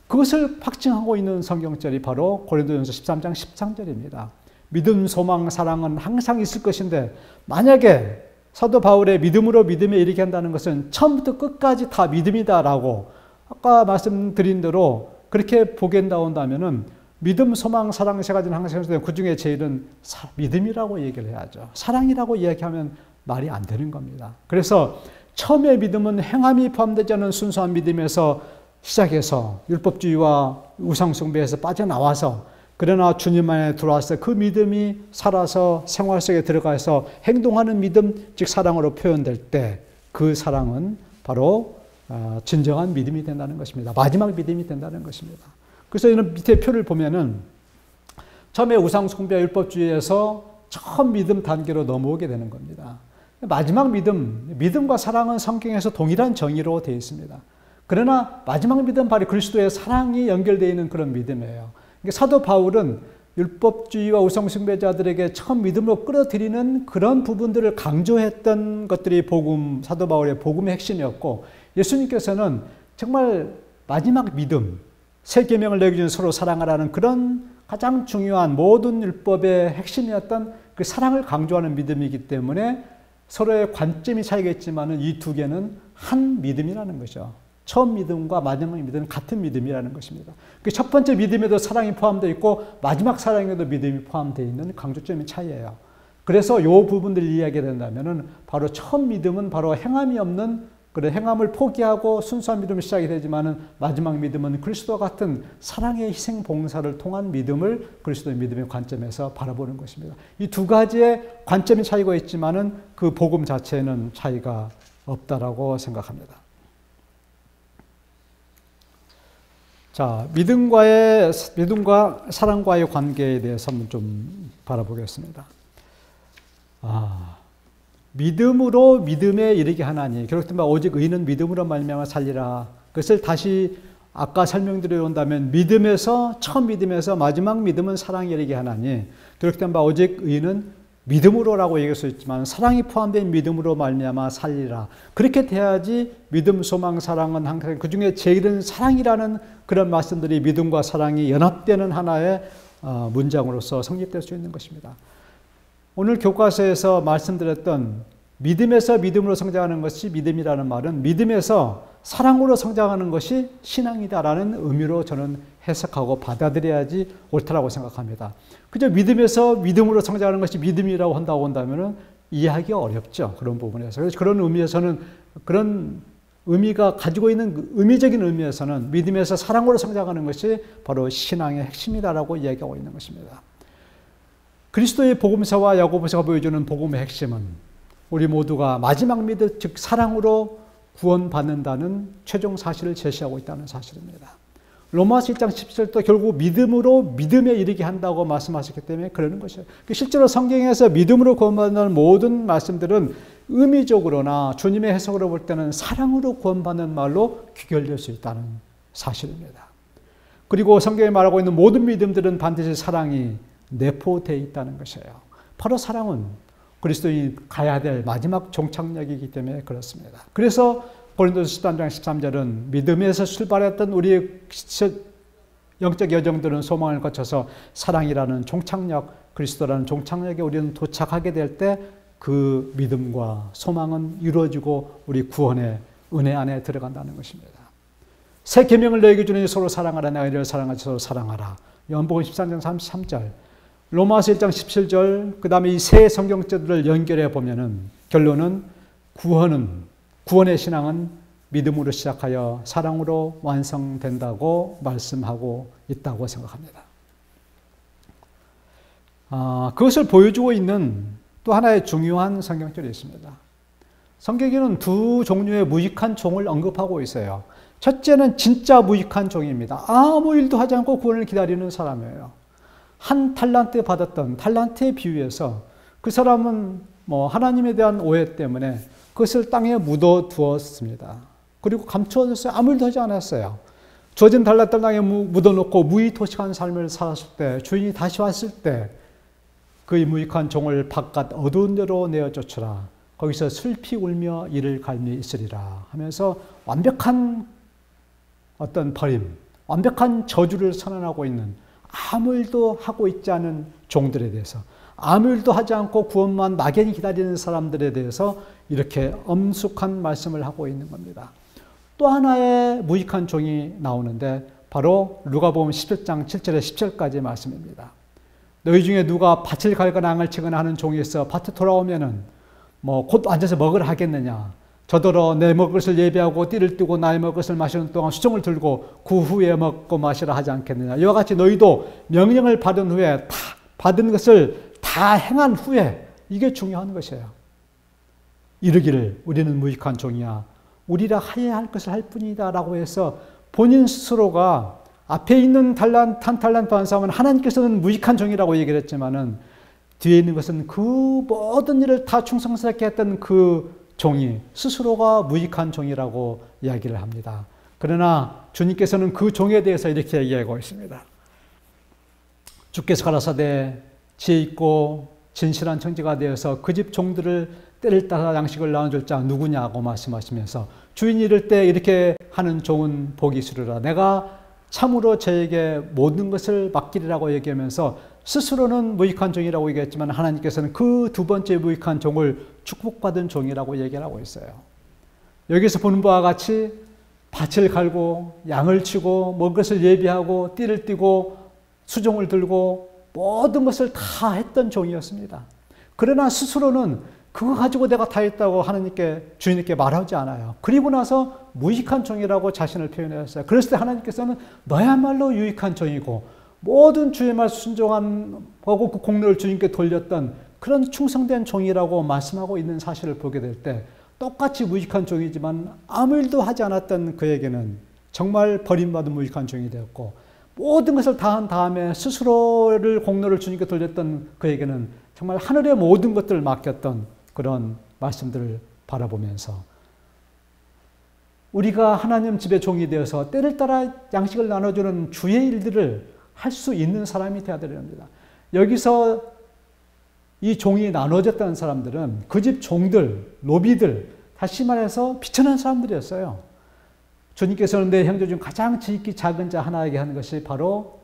A: 그것을 확증하고 있는 성경절이 바로 고린도전서 13장 13절입니다. 믿음, 소망, 사랑은 항상 있을 것인데 만약에 사도 바울의 믿음으로 믿음에 이르게 한다는 것은 처음부터 끝까지 다 믿음이다라고 아까 말씀드린 대로 그렇게 보게 나온다면은 믿음, 소망, 사랑 세 가지는 항상 있는데 그 중에 제일은 믿음이라고 얘기를 해야죠. 사랑이라고 이야기하면 말이 안 되는 겁니다. 그래서 처음의 믿음은 행함이 포함되지 않은 순수한 믿음에서 시작해서 율법주의와 우상숭배에서 빠져나와서 그러나 주님 안에 들어와서 그 믿음이 살아서 생활 속에 들어가서 행동하는 믿음, 즉 사랑으로 표현될 때 그 사랑은 바로 진정한 믿음이 된다는 것입니다. 마지막 믿음이 된다는 것입니다. 그래서 이런 밑에 표를 보면은 처음에 우상숭배 율법주의에서 처음 믿음 단계로 넘어오게 되는 겁니다. 마지막 믿음과 사랑은 성경에서 동일한 정의로 되어 있습니다. 그러나 마지막 믿음은 바로 그리스도의 사랑이 연결되어 있는 그런 믿음이에요. 사도 바울은 율법주의와 우상숭배자들에게 처음 믿음으로 끌어들이는 그런 부분들을 강조했던 것들이 사도 바울의 복음의 핵심이었고 예수님께서는 정말 마지막 믿음, 새 계명을 내기 전에 서로 사랑하라는 그런 가장 중요한 모든 율법의 핵심이었던 그 사랑을 강조하는 믿음이기 때문에 서로의 관점이 차이겠지만 이 두 개는 한 믿음이라는 거죠. 처음 믿음과 마지막 믿음은 같은 믿음이라는 것입니다. 그 첫 번째 믿음에도 사랑이 포함되어 있고 마지막 사랑에도 믿음이 포함되어 있는 강조점의 차이예요. 그래서 이 부분들을 이해하게 된다면 바로 처음 믿음은 바로 행함이 없는 그런 행함을 포기하고 순수한 믿음을 시작이 되지만 마지막 믿음은 그리스도와 같은 사랑의 희생 봉사를 통한 믿음을 그리스도의 믿음의 관점에서 바라보는 것입니다. 이 두 가지의 관점이 차이가 있지만 그 복음 자체에는 차이가 없다라고 생각합니다. 자, 믿음과 사랑과의 관계에 대해서 한번 좀 바라보겠습니다. 믿음으로 믿음에 이르게 하나니 기록된 바 오직 의인은 믿음으로 말미암아 살리라. 그것을 다시 아까 설명드려 온다면 처음 믿음에서 마지막 믿음은 사랑에 이르게 하나니 기록된 바 오직 의인은 믿음으로라고 얘기할 수 있지만 사랑이 포함된 믿음으로 말미암아 살리라. 그렇게 돼야지 믿음, 소망, 사랑은 항상 그중에 제일은 사랑이라는 그런 말씀들이 믿음과 사랑이 연합되는 하나의 문장으로서 성립될 수 있는 것입니다. 오늘 교과서에서 말씀드렸던 믿음에서 믿음으로 성장하는 것이 믿음이라는 말은 믿음에서 사랑으로 성장하는 것이 신앙이다라는 의미로 저는 해석하고 받아들여야지 옳다라고 생각합니다. 그저 믿음에서 믿음으로 성장하는 것이 믿음이라고 한다면 이해하기가 어렵죠. 그런 부분에서. 그래서 그런 의미에서는 그런 의미가 가지고 있는 의미적인 의미에서는 믿음에서 사랑으로 성장하는 것이 바로 신앙의 핵심이다라고 이야기하고 있는 것입니다. 그리스도의 복음서와 야고보서가 보여주는 복음의 핵심은 우리 모두가 마지막 믿음, 즉 사랑으로 구원받는다는 최종 사실을 제시하고 있다는 사실입니다. 로마서 1장 17절도 결국 믿음으로 믿음에 이르게 한다고 말씀하셨기 때문에 그러는 것이에요. 실제로 성경에서 믿음으로 구원받는 모든 말씀들은 의미적으로나 주님의 해석으로 볼 때는 사랑으로 구원받는 말로 귀결될 수 있다는 사실입니다. 그리고 성경에 말하고 있는 모든 믿음들은 반드시 사랑이 내포되어 있다는 것이에요. 바로 사랑은 그리스도인이 가야 될 마지막 종착역이기 때문에 그렇습니다. 그래서 고린도서 13장 13절은 믿음에서 출발했던 우리의 영적 여정들은 소망을 거쳐서 사랑이라는 종착역, 그리스도라는 종착역에 우리는 도착하게 될 때 그 믿음과 소망은 이루어지고 우리 구원의 은혜 안에 들어간다는 것입니다. 새 계명을 너에게 주니 서로 사랑하라. 내가 너희를 사랑하지 서로 사랑하라. 요한복음 13장 33절, 로마서 1장 17절, 그 다음에 이 세 성경절을 연결해 보면은 결론은 구원의 신앙은 믿음으로 시작하여 사랑으로 완성된다고 말씀하고 있다고 생각합니다. 그것을 보여주고 있는 또 하나의 중요한 성경절이 있습니다. 성경에는 두 종류의 무익한 종을 언급하고 있어요. 첫째는 진짜 무익한 종입니다. 아무 일도 하지 않고 구원을 기다리는 사람이에요. 한 탈란트 받았던 탈란트에 비유해서 그 사람은 하나님에 대한 오해 때문에 그것을 땅에 묻어 두었습니다. 그리고 감추어졌어요. 아무 일도 하지 않았어요. 주어진 탈란트를 땅에 묻어놓고 무의토식한 삶을 살았을 때 주인이 다시 왔을 때 그 무익한 종을 바깥 어두운 데로 내어 쫓으라. 거기서 슬피 울며 이를 갈미 있으리라 하면서 완벽한 어떤 버림, 완벽한 저주를 선언하고 있는 아무 일도 하고 있지 않은 종들에 대해서, 아무 일도 하지 않고 구원만 막연히 기다리는 사람들에 대해서 이렇게 엄숙한 말씀을 하고 있는 겁니다. 또 하나의 무익한 종이 나오는데 바로 누가복음 17장 7절에 10절까지의 말씀입니다. 너희 중에 누가 밭을 갈거나 앙을 치거나 하는 종이 있어 밭에 돌아오면은 곧 앉아서 먹으라 하겠느냐. 저더러 내 먹을 것을 예비하고 띠를 띠고 나의 먹을 것을 마시는 동안 수종을 들고 그 후에 먹고 마시라 하지 않겠느냐. 이와 같이 너희도 명령을 받은 후에 받은 것을 다 행한 후에, 이게 중요한 것이에요. 이르기를 우리는 무익한 종이야. 우리라 하여야 할 것을 할 뿐이다 라고 해서 본인 스스로가 앞에 있는 한 탈란트 한 사람은 하나님께서는 무익한 종이라고 얘기를 했지만은 뒤에 있는 것은 그 모든 일을 다 충성스럽게 했던 그 종이 스스로가 무익한 종이라고 이야기를 합니다. 그러나 주님께서는 그 종에 대해서 이렇게 얘기하고 있습니다. 주께서 가라사대 지혜 있고 진실한 청지가 되어서 그 집 종들을 때를 따라 양식을 나눠줄 자 누구냐고 말씀하시면서 주인이 이럴 때 이렇게 하는 종은 복이 있으리라. 내가 참으로 저에게 모든 것을 맡기리라고 얘기하면서 스스로는 무익한 종이라고 얘기했지만 하나님께서는 그 두 번째 무익한 종을 축복받은 종이라고 얘기를 하고 있어요. 여기서 보는 바와 같이 밭을 갈고 양을 치고 먹을 것을 예비하고 띠를 띠고 수종을 들고 모든 것을 다 했던 종이었습니다. 그러나 스스로는 그거 가지고 내가 다 했다고 주인님께 말하지 않아요. 그리고 나서 무익한 종이라고 자신을 표현했어요. 그랬을 때 하나님께서는 너야말로 유익한 종이고 모든 주의 말 순종하고 그 공로를 주님께 돌렸던 그런 충성된 종이라고 말씀하고 있는 사실을 보게 될 때 똑같이 무익한 종이지만 아무 일도 하지 않았던 그에게는 정말 버림받은 무익한 종이 되었고 모든 것을 다 한 다음에 스스로를 공로를 주님께 돌렸던 그에게는 정말 하늘의 모든 것들을 맡겼던 그런 말씀들을 바라보면서 우리가 하나님 집의 종이 되어서 때를 따라 양식을 나눠주는 주의 일들을 할 수 있는 사람이 되어야 됩니다. 여기서 이 종이 나눠졌다는 사람들은 그 집 종들, 노비들, 다시 말해서 비천한 사람들이었어요. 주님께서는 내 형제 중 가장 지극히 작은 자 하나에게 하는 것이 바로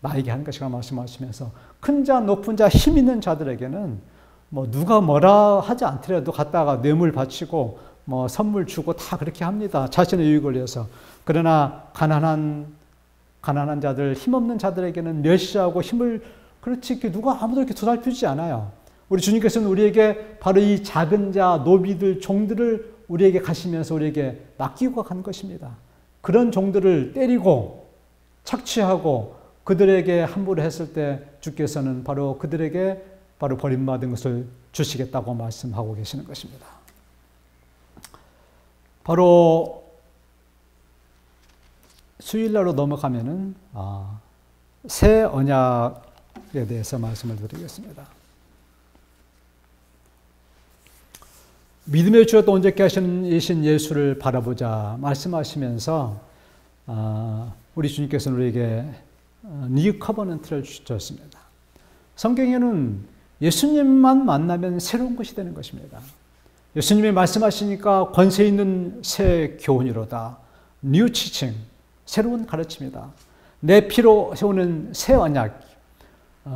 A: 나에게 하는 것이라고 말씀하시면서 큰 자, 높은 자, 힘 있는 자들에게는 뭐 누가 뭐라 하지 않더라도 갔다가 뇌물 바치고 뭐 선물 주고 다 그렇게 합니다. 자신의 유익을 위해서. 그러나 가난한 자들, 힘없는 자들에게는 멸시하고 힘을 그렇지 이렇게 누가 아무도 이렇게 도살피지 않아요. 우리 주님께서는 우리에게 바로 이 작은 자, 노비들, 종들을 우리에게 가시면서 우리에게 맡기고 간 것입니다. 그런 종들을 때리고 착취하고 그들에게 함부로 했을 때 주께서는 바로 그들에게 바로 버림받은 것을 주시겠다고 말씀하고 계시는 것입니다. 바로 수요일날로 넘어가면은 새 언약에 대해서 말씀을 드리겠습니다. 믿음의 주여 또 온전케 하신 예수를 바라보자 말씀하시면서 우리 주님께서는 우리에게 뉴 커버넌트를 주셨습니다. 성경에는 예수님만 만나면 새로운 것이 되는 것입니다. 예수님이 말씀하시니까 권세 있는 새 교훈이로다. 뉴 티칭, 새로운 가르침이다. 내 피로 세우는 새 언약,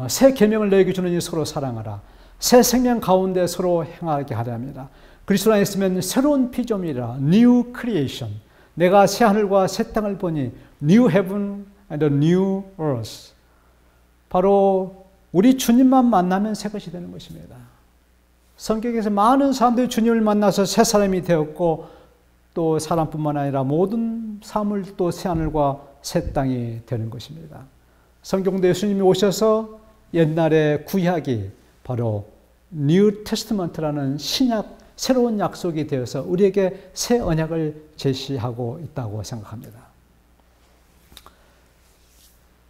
A: 새 계명을 너에게 주는 이 서로 사랑하라. 새 생명 가운데 서로 행하게 하려 합니다. 그리스도 안에 있으면 새로운 피조물이라. New creation. 내가 새 하늘과 새 땅을 보니 New heaven and a new earth. 바로 우리 주님만 만나면 새 것이 되는 것입니다. 성경에서 많은 사람들이 주님을 만나서 새 사람이 되었고 또 사람뿐만 아니라 모든 사물 또 새 하늘과 새 땅이 되는 것입니다. 성경도 예수님이 오셔서 옛날의 구약이 바로 New Testament라는 신약 새로운 약속이 되어서 우리에게 새 언약을 제시하고 있다고 생각합니다.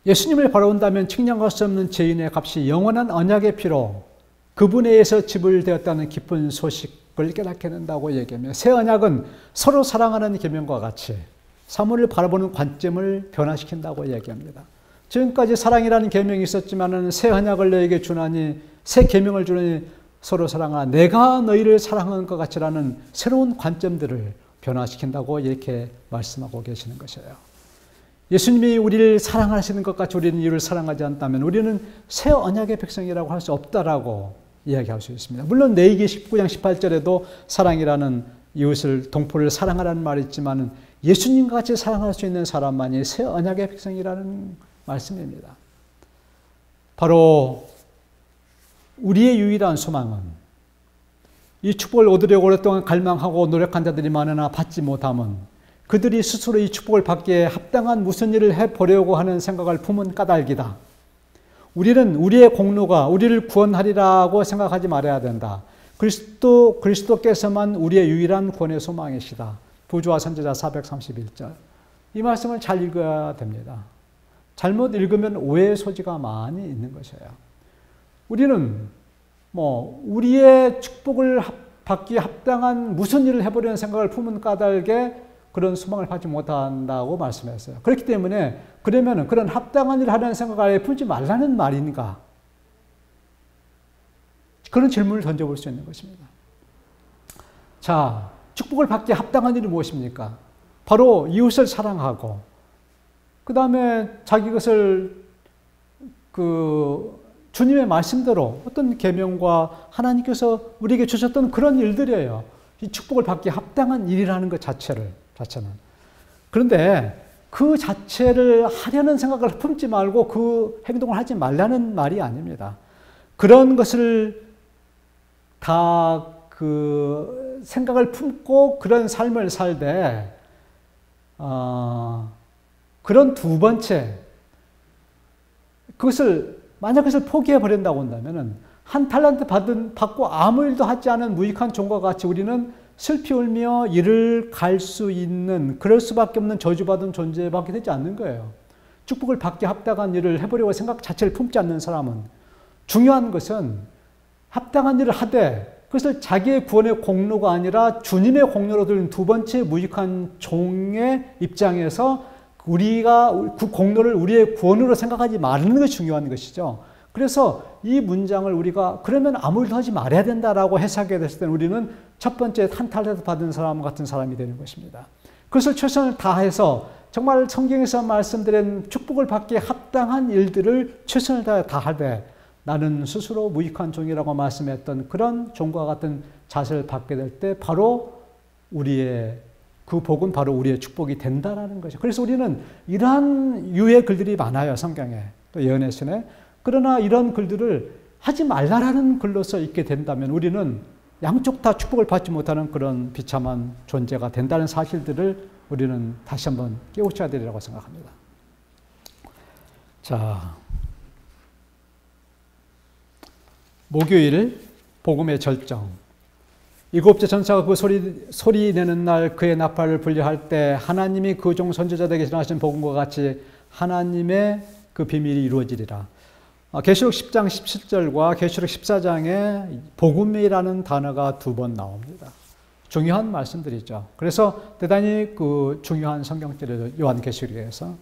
A: 예수님을 바라본다면 측량할 수 없는 죄인의 값이 영원한 언약의 피로 그분에 의해서 지불되었다는 기쁜 소식을 깨닫게 된다고 얘기하며 새 언약은 서로 사랑하는 계명과 같이 사물을 바라보는 관점을 변화시킨다고 얘기합니다. 지금까지 사랑이라는 계명이 있었지만은 새 언약을 너에게 주나니 새 계명을 주나니 서로 사랑하라. 내가 너희를 사랑하는 것 같이라는 새로운 관점들을 변화시킨다고 이렇게 말씀하고 계시는 것이에요. 예수님이 우리를 사랑하시는 것 같이 우리는 이를 사랑하지 않다면 우리는 새 언약의 백성이라고 할 수 없다라고 이야기할 수 있습니다. 물론 레위기 19장 18절에도 사랑이라는 이웃을 동포를 사랑하라는 말이 있지만 예수님과 같이 사랑할 수 있는 사람만이 새 언약의 백성이라는 말씀입니다. 바로 우리의 유일한 소망은 이 축복을 얻으려고 오랫동안 갈망하고 노력한 자들이 많으나 받지 못함은 그들이 스스로 이 축복을 받기에 합당한 무슨 일을 해보려고 하는 생각을 품은 까닭이다. 우리는 우리의 공로가 우리를 구원하리라고 생각하지 말아야 된다. 그리스도께서만 우리의 유일한 구원의 소망이시다. 부조와 선지자 431절. 이 말씀을 잘 읽어야 됩니다. 잘못 읽으면 오해의 소지가 많이 있는 것이에요. 우리는 우리의 축복을 받기 합당한 무슨 일을 해보려는 생각을 품은 까닭에 그런 소망을 받지 못한다고 말씀했어요. 그렇기 때문에 그러면 그런 합당한 일을 하려는 생각을 품지 말라는 말인가? 그런 질문을 던져볼 수 있는 것입니다. 자, 축복을 받기 합당한 일이 무엇입니까? 바로 이웃을 사랑하고 그 다음에 자기 것을 주님의 말씀대로 어떤 계명과 하나님께서 우리에게 주셨던 그런 일들이에요. 이 축복을 받기 합당한 일이라는 것 자체는. 그런데 그 자체를 하려는 생각을 품지 말고 그 행동을 하지 말라는 말이 아닙니다. 그런 것을 다 생각을 품고 그런 삶을 살되 그런 두 번째 만약 그것을 포기해 버린다고 한다면 한 달란트 받고 아무 일도 하지 않은 무익한 종과 같이 우리는 슬피 울며 이를 갈 수 있는 그럴 수밖에 없는 저주받은 존재밖에 되지 않는 거예요. 축복을 받기 합당한 일을 해보려고 생각 자체를 품지 않는 사람은 중요한 것은 합당한 일을 하되 그것을 자기의 구원의 공로가 아니라 주님의 공로로 들린 두 번째 무익한 종의 입장에서 우리가 그 공로를 우리의 구원으로 생각하지 말는 것이 중요한 것이죠. 그래서 이 문장을 우리가 그러면 아무 일도 하지 말아야 된다라고 해석하게 됐을 때는 우리는 첫 번째 한탈을 받은 사람 같은 사람이 되는 것입니다. 그것을 최선을 다해서 정말 성경에서 말씀드린 축복을 받기에 합당한 일들을 최선을 다해 다 하되 나는 스스로 무익한 종이라고 말씀했던 그런 종과 같은 자세를 받게 될 때 바로 우리의 그 복은 바로 우리의 축복이 된다라는 거죠. 그래서 우리는 이러한 유의 글들이 많아요. 성경에. 또 예언의 신에. 그러나 이런 글들을 하지 말라라는 글로서 읽게 된다면 우리는 양쪽 다 축복을 받지 못하는 그런 비참한 존재가 된다는 사실들을 우리는 다시 한번 깨우쳐야 되리라고 생각합니다. 자, 목요일 복음의 절정. 일곱째 전사가 그 소리 내는 날 그의 나팔을 분려할 때 하나님이 그 종 선지자들에게 전하신 복음과 같이 하나님의 그 비밀이 이루어지리라. 계시록 10장 17절과 계시록 14장에 복음이라는 단어가 2번 나옵니다. 중요한 말씀들이죠. 그래서 대단히 그 중요한 성경절이죠. 요한계시록에서.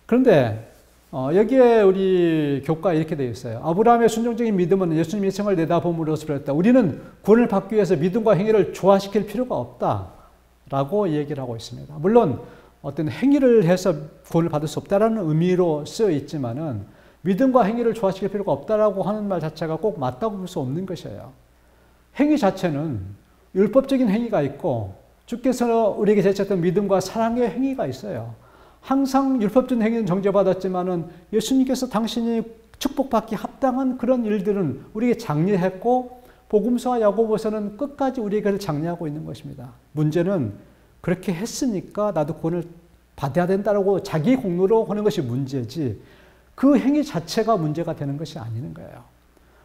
A: 그런데 여기에 우리 교과에 이렇게 되어 있어요. 아브라함의 순종적인 믿음은 예수님의 생을 내다봄으로써 그랬다. 우리는 구원을 받기 위해서 믿음과 행위를 조화시킬 필요가 없다라고 얘기를 하고 있습니다. 물론 어떤 행위를 해서 구원을 받을 수 없다라는 의미로 쓰여 있지만은 믿음과 행위를 조화시킬 필요가 없다라고 하는 말 자체가 꼭 맞다고 볼 수 없는 것이에요. 행위 자체는 율법적인 행위가 있고 주께서 우리에게 제시했던 믿음과 사랑의 행위가 있어요. 항상 율법적인 행위는 정죄받았지만은 예수님께서 당신이 축복받기 합당한 그런 일들은 우리에게 장려했고 복음서와 야고보서는 끝까지 우리에게 장려하고 있는 것입니다. 문제는 그렇게 했으니까 나도 구원을 받아야 된다고 자기 공로로 하는 것이 문제지 그 행위 자체가 문제가 되는 것이 아닌 거예요.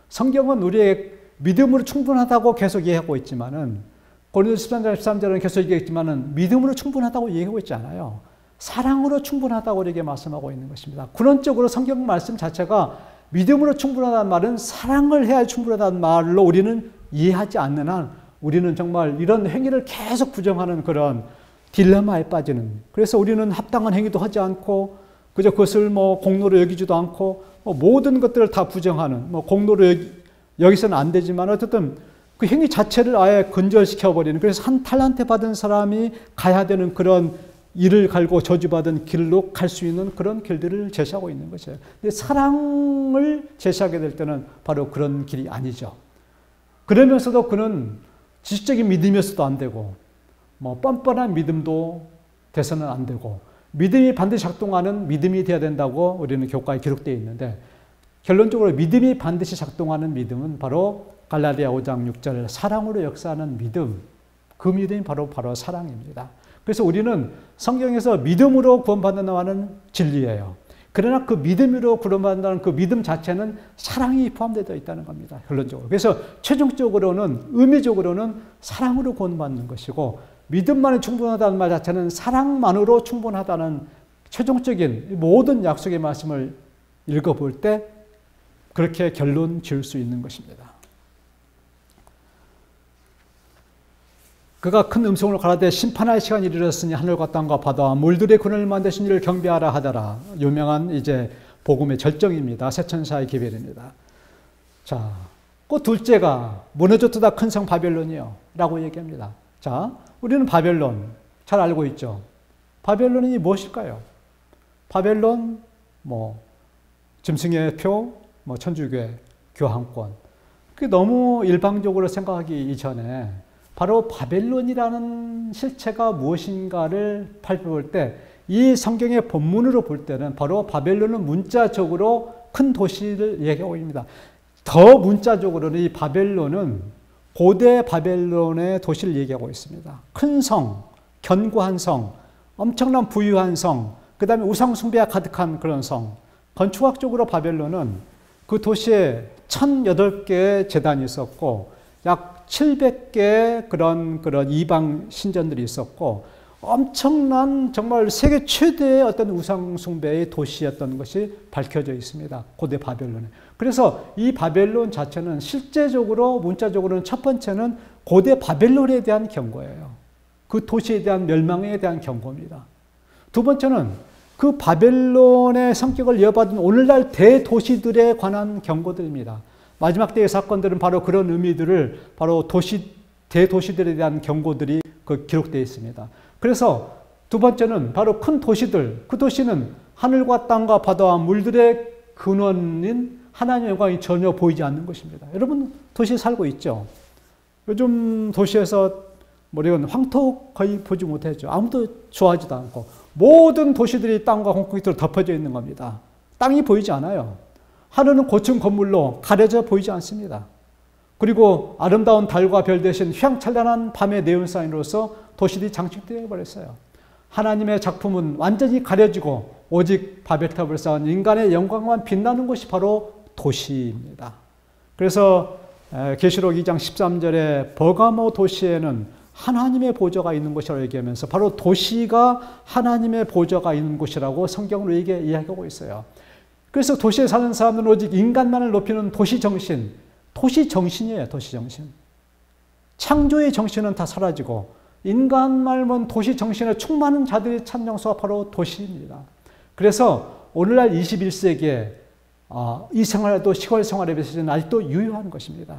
A: 성경은 우리의 믿음으로 충분하다고 계속 얘기하고 있지만은 고린도서 13장 13절은 계속 얘기했지만은 믿음으로 충분하다고 얘기하고 있지 않아요. 사랑으로 충분하다고 우리에게 말씀하고 있는 것입니다. 근원적으로 성경 말씀 자체가 믿음으로 충분하다는 말은 사랑을 해야 충분하다는 말로 우리는 이해하지 않는 한 우리는 정말 이런 행위를 계속 부정하는 그런 딜레마에 빠지는, 그래서 우리는 합당한 행위도 하지 않고 그저 그것을 공로로 여기지도 않고 모든 것들을 다 부정하는, 공로로 여기서는 안 되지만 어쨌든 그 행위 자체를 아예 근절시켜버리는, 그래서 한 탈란트 받은 사람이 가야 되는 그런 이를 갈고 저주받은 길로 갈 수 있는 그런 길들을 제시하고 있는 것이에요. 근데 사랑을 제시하게 될 때는 바로 그런 길이 아니죠. 그러면서도 그는 지식적인 믿음이었어도 안 되고 뻔뻔한 믿음도 돼서는 안 되고 믿음이 반드시 작동하는 믿음이 되어야 된다고 우리는 교과에 기록되어 있는데, 결론적으로 믿음이 반드시 작동하는 믿음은 바로 갈라디아 5장 6절 사랑으로 역사하는 믿음, 그 믿음이 바로 사랑입니다. 그래서 우리는 성경에서 믿음으로 구원받는다는 진리예요. 그러나 그 믿음으로 구원받는다는 그 믿음 자체는 사랑이 포함되어 있다는 겁니다. 결론적으로. 그래서 최종적으로는 의미적으로는 사랑으로 구원받는 것이고, 믿음만이 충분하다는 말 자체는 사랑만으로 충분하다는 최종적인 모든 약속의 말씀을 읽어볼 때 그렇게 결론 지을 수 있는 것입니다. 그가 큰 음성으로 가라되 심판할 시간이 이르렀으니 하늘과 땅과 바다와 물들의 근원을 만드신 이를 경배하라 하더라. 유명한 이제 복음의 절정입니다. 새 천사의 기별입니다. 자, 그 둘째가 무너졌다 큰 성 바벨론이요 라고 얘기합니다. 자, 우리는 바벨론 잘 알고 있죠. 바벨론이 무엇일까요? 바벨론, 짐승의 표, 천주교 교황권. 그게 너무 일방적으로 생각하기 이전에 바로 바벨론이라는 실체가 무엇인가를 살펴볼 때 이 성경의 본문으로 볼 때는 바로 바벨론은 문자적으로 큰 도시를 얘기하고 있습니다. 더 문자적으로는 이 바벨론은 고대 바벨론의 도시를 얘기하고 있습니다. 큰 성, 견고한 성, 엄청난 부유한 성, 그 다음에 우상 숭배가 가득한 그런 성. 건축학적으로 바벨론은 그 도시에 1008개의 제단이 있었고 약 700개의 그런 이방 신전들이 있었고 엄청난 정말 세계 최대의 어떤 우상 숭배의 도시였던 것이 밝혀져 있습니다. 고대 바벨론에. 그래서 이 바벨론 자체는 실제적으로 문자적으로는 첫 번째는 고대 바벨론에 대한 경고예요. 그 도시에 대한 멸망에 대한 경고입니다. 두 번째는 그 바벨론의 성격을 이어받은 오늘날 대도시들에 관한 경고들입니다. 마지막 때의 사건들은 바로 그런 의미들을 바로 대도시들에 대한 경고들이 기록되어 있습니다. 그래서 두 번째는 바로 큰 도시들, 그 도시는 하늘과 땅과 바다와 물들의 근원인 하나님의 영광이 전혀 보이지 않는 것입니다. 여러분 도시에 살고 있죠? 요즘 도시에서 이건 황토 거의 보지 못했죠. 아무도 좋아하지도 않고 모든 도시들이 땅과 콘크리트로 덮어져 있는 겁니다. 땅이 보이지 않아요. 하늘은 고층 건물로 가려져 보이지 않습니다. 그리고 아름다운 달과 별 대신 휘황찬란한 밤의 네온사인으로서 도시들이 장식되어 버렸어요. 하나님의 작품은 완전히 가려지고 오직 바벨탑을 쌓은 인간의 영광만 빛나는 곳이 바로 도시입니다. 그래서 계시록 2장 13절에 버가모 도시에는 하나님의 보좌가 있는 곳이라고 얘기하면서 바로 도시가 하나님의 보좌가 있는 곳이라고 성경으로 이야기하고 있어요. 그래서 도시에 사는 사람들은 오직 인간만을 높이는 도시정신, 도시정신이에요. 도시정신. 창조의 정신은 다 사라지고 인간만을 도시정신에 충만한 자들의 참정수가 바로 도시입니다. 그래서 오늘날 21세기에 이 생활도 시골 생활에 비해서는 아직도 유효한 것입니다.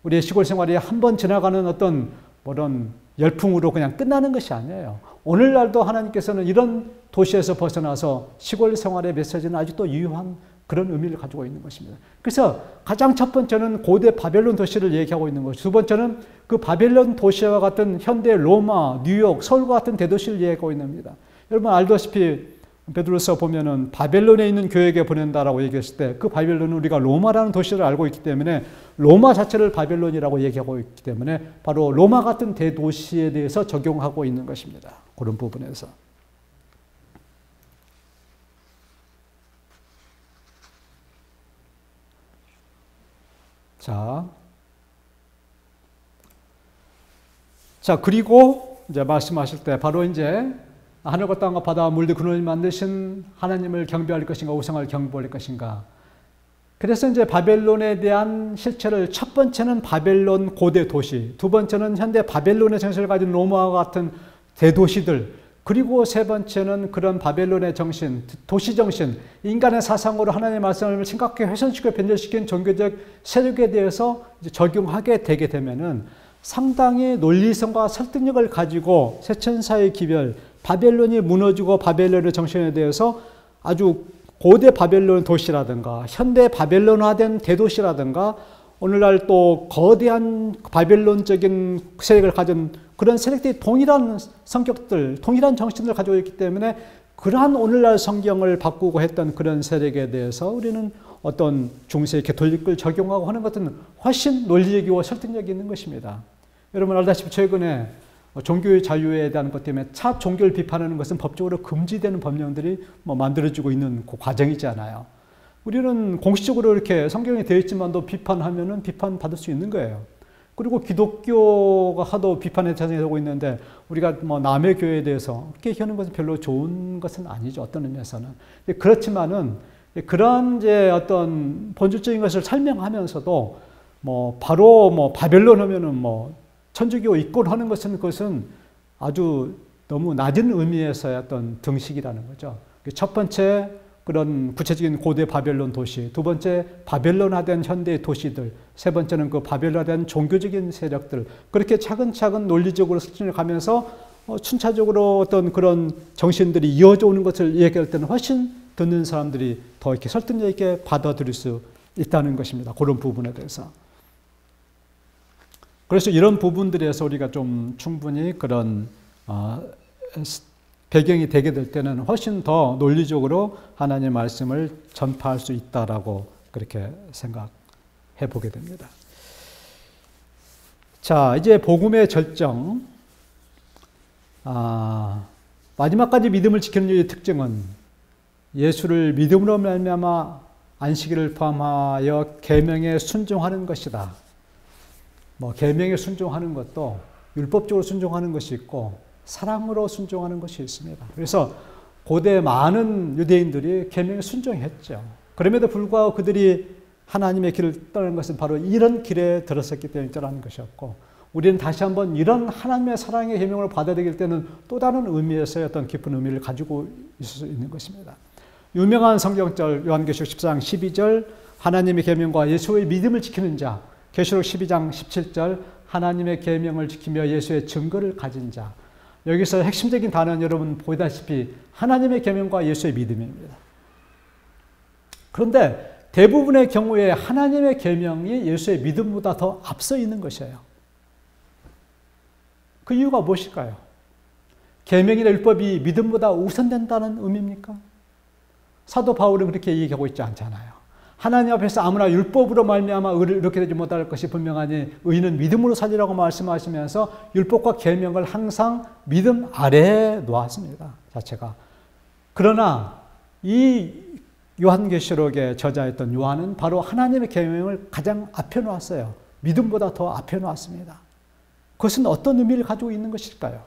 A: 우리의 시골 생활이 한 번 지나가는 어떤 그런 열풍으로 그냥 끝나는 것이 아니에요. 오늘날도 하나님께서는 이런 도시에서 벗어나서 시골 생활의 메시지는 아직도 유효한 그런 의미를 가지고 있는 것입니다. 그래서 가장 첫 번째는 고대 바벨론 도시를 얘기하고 있는 것이고, 두 번째는 그 바벨론 도시와 같은 현대 로마, 뉴욕, 서울과 같은 대도시를 얘기하고 있는 겁니다. 여러분 알다시피 베드로서 보면은 바벨론에 있는 교회에게 보낸다라고 얘기했을 때 그 바벨론은 우리가 로마라는 도시를 알고 있기 때문에 로마 자체를 바벨론이라고 얘기하고 있기 때문에 바로 로마 같은 대도시에 대해서 적용하고 있는 것입니다. 그런 부분에서. 자, 그리고 이제 말씀하실 때 바로 이제 하늘과 땅과 바다와 물들 근원을 만드신 하나님을 경배할 것인가, 우상을 경배할 것인가. 그래서 이제 바벨론에 대한 실체를 첫 번째는 바벨론 고대 도시, 두 번째는 현대 바벨론의 정신을 가진 로마와 같은 대도시들, 그리고 세 번째는 그런 바벨론의 정신, 도시 정신, 인간의 사상으로 하나님의 말씀을 심각하게 훼손시키고 변절시킨 종교적 세력에 대해서 이제 적용하게 되게 되면은 상당히 논리성과 설득력을 가지고 세천사의 기별, 바벨론이 무너지고 바벨론의 정신에 대해서 아주 고대 바벨론 도시라든가 현대 바벨론화된 대도시라든가 오늘날 또 거대한 바벨론적인 세력을 가진 그런 세력들이 동일한 성격들, 동일한 정신을 가지고 있기 때문에 그러한 오늘날 성경을 바꾸고 했던 그런 세력에 대해서 우리는 어떤 중세의 개톨릭을 적용하고 하는 것은 훨씬 논리적이고 설득력이 있는 것입니다. 여러분 알다시피 최근에 종교의 자유에 대한 것 때문에 차 종교를 비판하는 것은 법적으로 금지되는 법령들이 만들어지고 있는 그 과정이잖아요. 우리는 공식적으로 이렇게 성경에 되어 있지만도 비판하면은 비판받을 수 있는 거예요. 그리고 기독교가 하도 비판의 대상이 되고 있는데 우리가 남의 교회에 대해서 그렇게 하는 것은 별로 좋은 것은 아니죠. 어떤 의미에서는. 그렇지만은 그런 이제 어떤 본질적인 것을 설명하면서도 바로 바벨론 하면은 천주교 입고하는 것은 그것은 아주 너무 낮은 의미에서의 어떤 등식이라는 거죠. 첫 번째 그런 구체적인 고대 바벨론 도시, 두 번째 바벨론화된 현대 도시들, 세 번째는 그 바벨론화된 종교적인 세력들, 그렇게 차근차근 논리적으로 설정해 가면서 순차적으로 어떤 그런 정신들이 이어져 오는 것을 얘기할 때는 훨씬 듣는 사람들이 더 이렇게 설득력 있게 받아들일 수 있다는 것입니다. 그런 부분에 대해서. 그래서 이런 부분들에서 우리가 좀 충분히 그런 배경이 되게 될 때는 훨씬 더 논리적으로 하나님의 말씀을 전파할 수 있다라고 그렇게 생각해 보게 됩니다. 자, 이제 복음의 절정. 마지막까지 믿음을 지키는 이의 특징은 예수를 믿음으로 말미암아 안식일을 포함하여 계명에 순종하는 것이다. 계명에 순종하는 것도 율법적으로 순종하는 것이 있고 사랑으로 순종하는 것이 있습니다. 그래서 고대 많은 유대인들이 계명에 순종했죠. 그럼에도 불구하고 그들이 하나님의 길을 떠나는 것은 바로 이런 길에 들었었기 때문에 떠나는 것이었고 우리는 다시 한번 이런 하나님의 사랑의 계명을 받아들일 때는 또 다른 의미에서의 어떤 깊은 의미를 가지고 있을 수 있는 것입니다. 유명한 성경절 요한계시록 14장 12절 하나님의 계명과 예수의 믿음을 지키는 자, 계시록 12장 17절 하나님의 계명을 지키며 예수의 증거를 가진 자. 여기서 핵심적인 단어는 여러분 보다시피 하나님의 계명과 예수의 믿음입니다. 그런데 대부분의 경우에 하나님의 계명이 예수의 믿음보다 더 앞서 있는 것이에요. 그 이유가 무엇일까요? 계명이나 율법이 믿음보다 우선된다는 의미입니까? 사도 바울은 그렇게 얘기하고 있지 않잖아요. 하나님 앞에서 아무나 율법으로 말미암아 의를 이렇게 되지 못할 것이 분명하니 의인은 믿음으로 살리라고 말씀하시면서 율법과 계명을 항상 믿음 아래에 놓았습니다. 자체가. 그러나 이 요한계시록의 저자였던 요한은 바로 하나님의 계명을 가장 앞에 놓았어요. 믿음보다 더 앞에 놓았습니다. 그것은 어떤 의미를 가지고 있는 것일까요?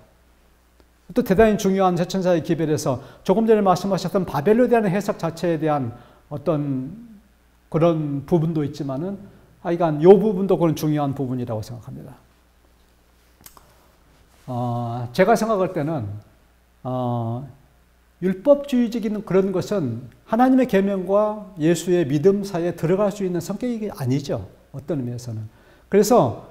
A: 또 대단히 중요한 세천사의 기별에서 조금 전에 말씀하셨던 바벨론에 대한 해석 자체에 대한 어떤 그런 부분도 있지만은 하여간 이 부분도 그런 중요한 부분이라고 생각합니다. 제가 생각할 때는 율법주의적인 그런 것은 하나님의 계명과 예수의 믿음 사이에 들어갈 수 있는 성격이 아니죠. 어떤 의미에서는. 그래서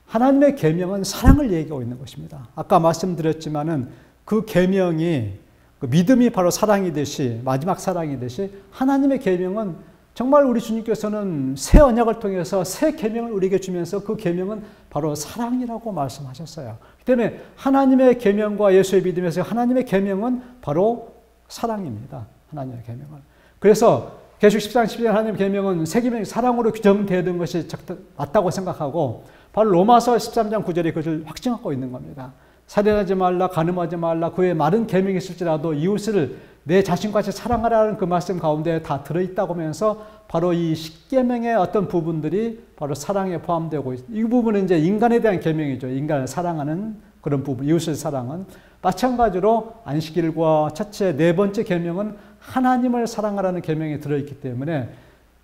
A: 하나님의 계명은 사랑을 얘기하고 있는 것입니다. 아까 말씀드렸지만은 그 계명이 그 믿음이 바로 사랑이듯이 마지막 사랑이듯이 하나님의 계명은 정말 우리 주님께서는 새 언약을 통해서 새 계명을 우리에게 주면서 그 계명은 바로 사랑이라고 말씀하셨어요. 그 때문에 하나님의 계명과 예수의 믿음에서 하나님의 계명은 바로 사랑입니다. 하나님의 계명은. 그래서 계시록 14장 12절 하나님의 계명은 새 계명이 사랑으로 규정되는 것이 맞다고 생각하고 바로 로마서 13장 9절이 그것을 확증하고 있는 겁니다. 살인하지 말라, 간음하지 말라, 그 외에 많은 계명이 있을지라도 이웃을 내 자신같이 사랑하라는 그 말씀 가운데 다 들어있다고 하면서 바로 이 십계명의 어떤 부분들이 바로 사랑에 포함되고 이 부분은 이제 인간에 대한 계명이죠. 인간을 사랑하는 그런 부분, 이웃을 사랑은 마찬가지로 안식일과 첫째, 네 번째 계명은 하나님을 사랑하라는 계명이 들어있기 때문에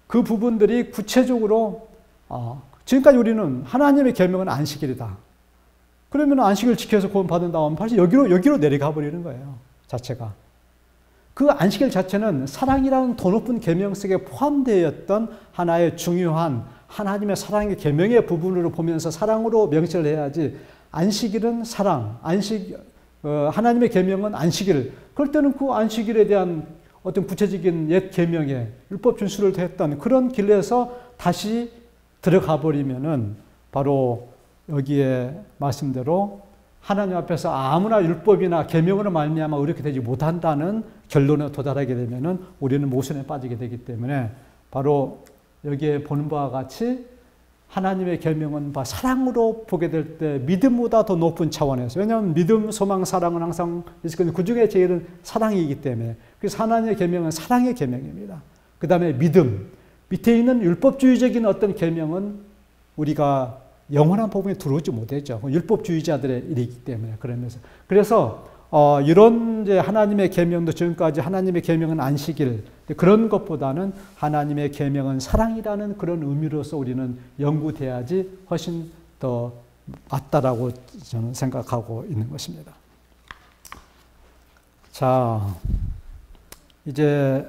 A: 그 부분들이 구체적으로 지금까지 우리는 하나님의 계명은 안식일이다. 그러면 안식일 지켜서 구원받은 다음 다시 여기로 내려가 버리는 거예요. 자체가. 그 안식일 자체는 사랑이라는 더 높은 계명 속에 포함되어 있던 하나의 중요한 하나님의 사랑의 계명의 부분으로 보면서 사랑으로 명시를 해야지 안식일은 사랑, 하나님의 계명은 안식일. 그럴 때는 그 안식일에 대한 어떤 구체적인 옛 계명에 율법 준수를 했던 그런 길에서 다시 들어가 버리면은 바로 여기에 말씀대로 하나님 앞에서 아무나 율법이나 계명으로 말미암아 의롭게 되지 못한다는 결론에 도달하게 되면은 우리는 모순에 빠지게 되기 때문에 바로 여기에 보는 바와 같이 하나님의 계명은 사랑으로 보게 될 때 믿음보다 더 높은 차원에서 왜냐하면 믿음, 소망, 사랑은 항상 그 중에 제일은 사랑이기 때문에 그래서 하나님의 계명은 사랑의 계명입니다. 그 다음에 믿음, 밑에 있는 율법주의적인 어떤 계명은 우리가 영원한 복음에 들어오지 못했죠. 율법주의자들의 일이기 때문에 그러면서 그래서 이런 이제 하나님의 계명도 지금까지 하나님의 계명은 안식일 그런 것보다는 하나님의 계명은 사랑이라는 그런 의미로서 우리는 연구돼야지 훨씬 더 맞다라고 저는 생각하고 있는 것입니다. 자, 이제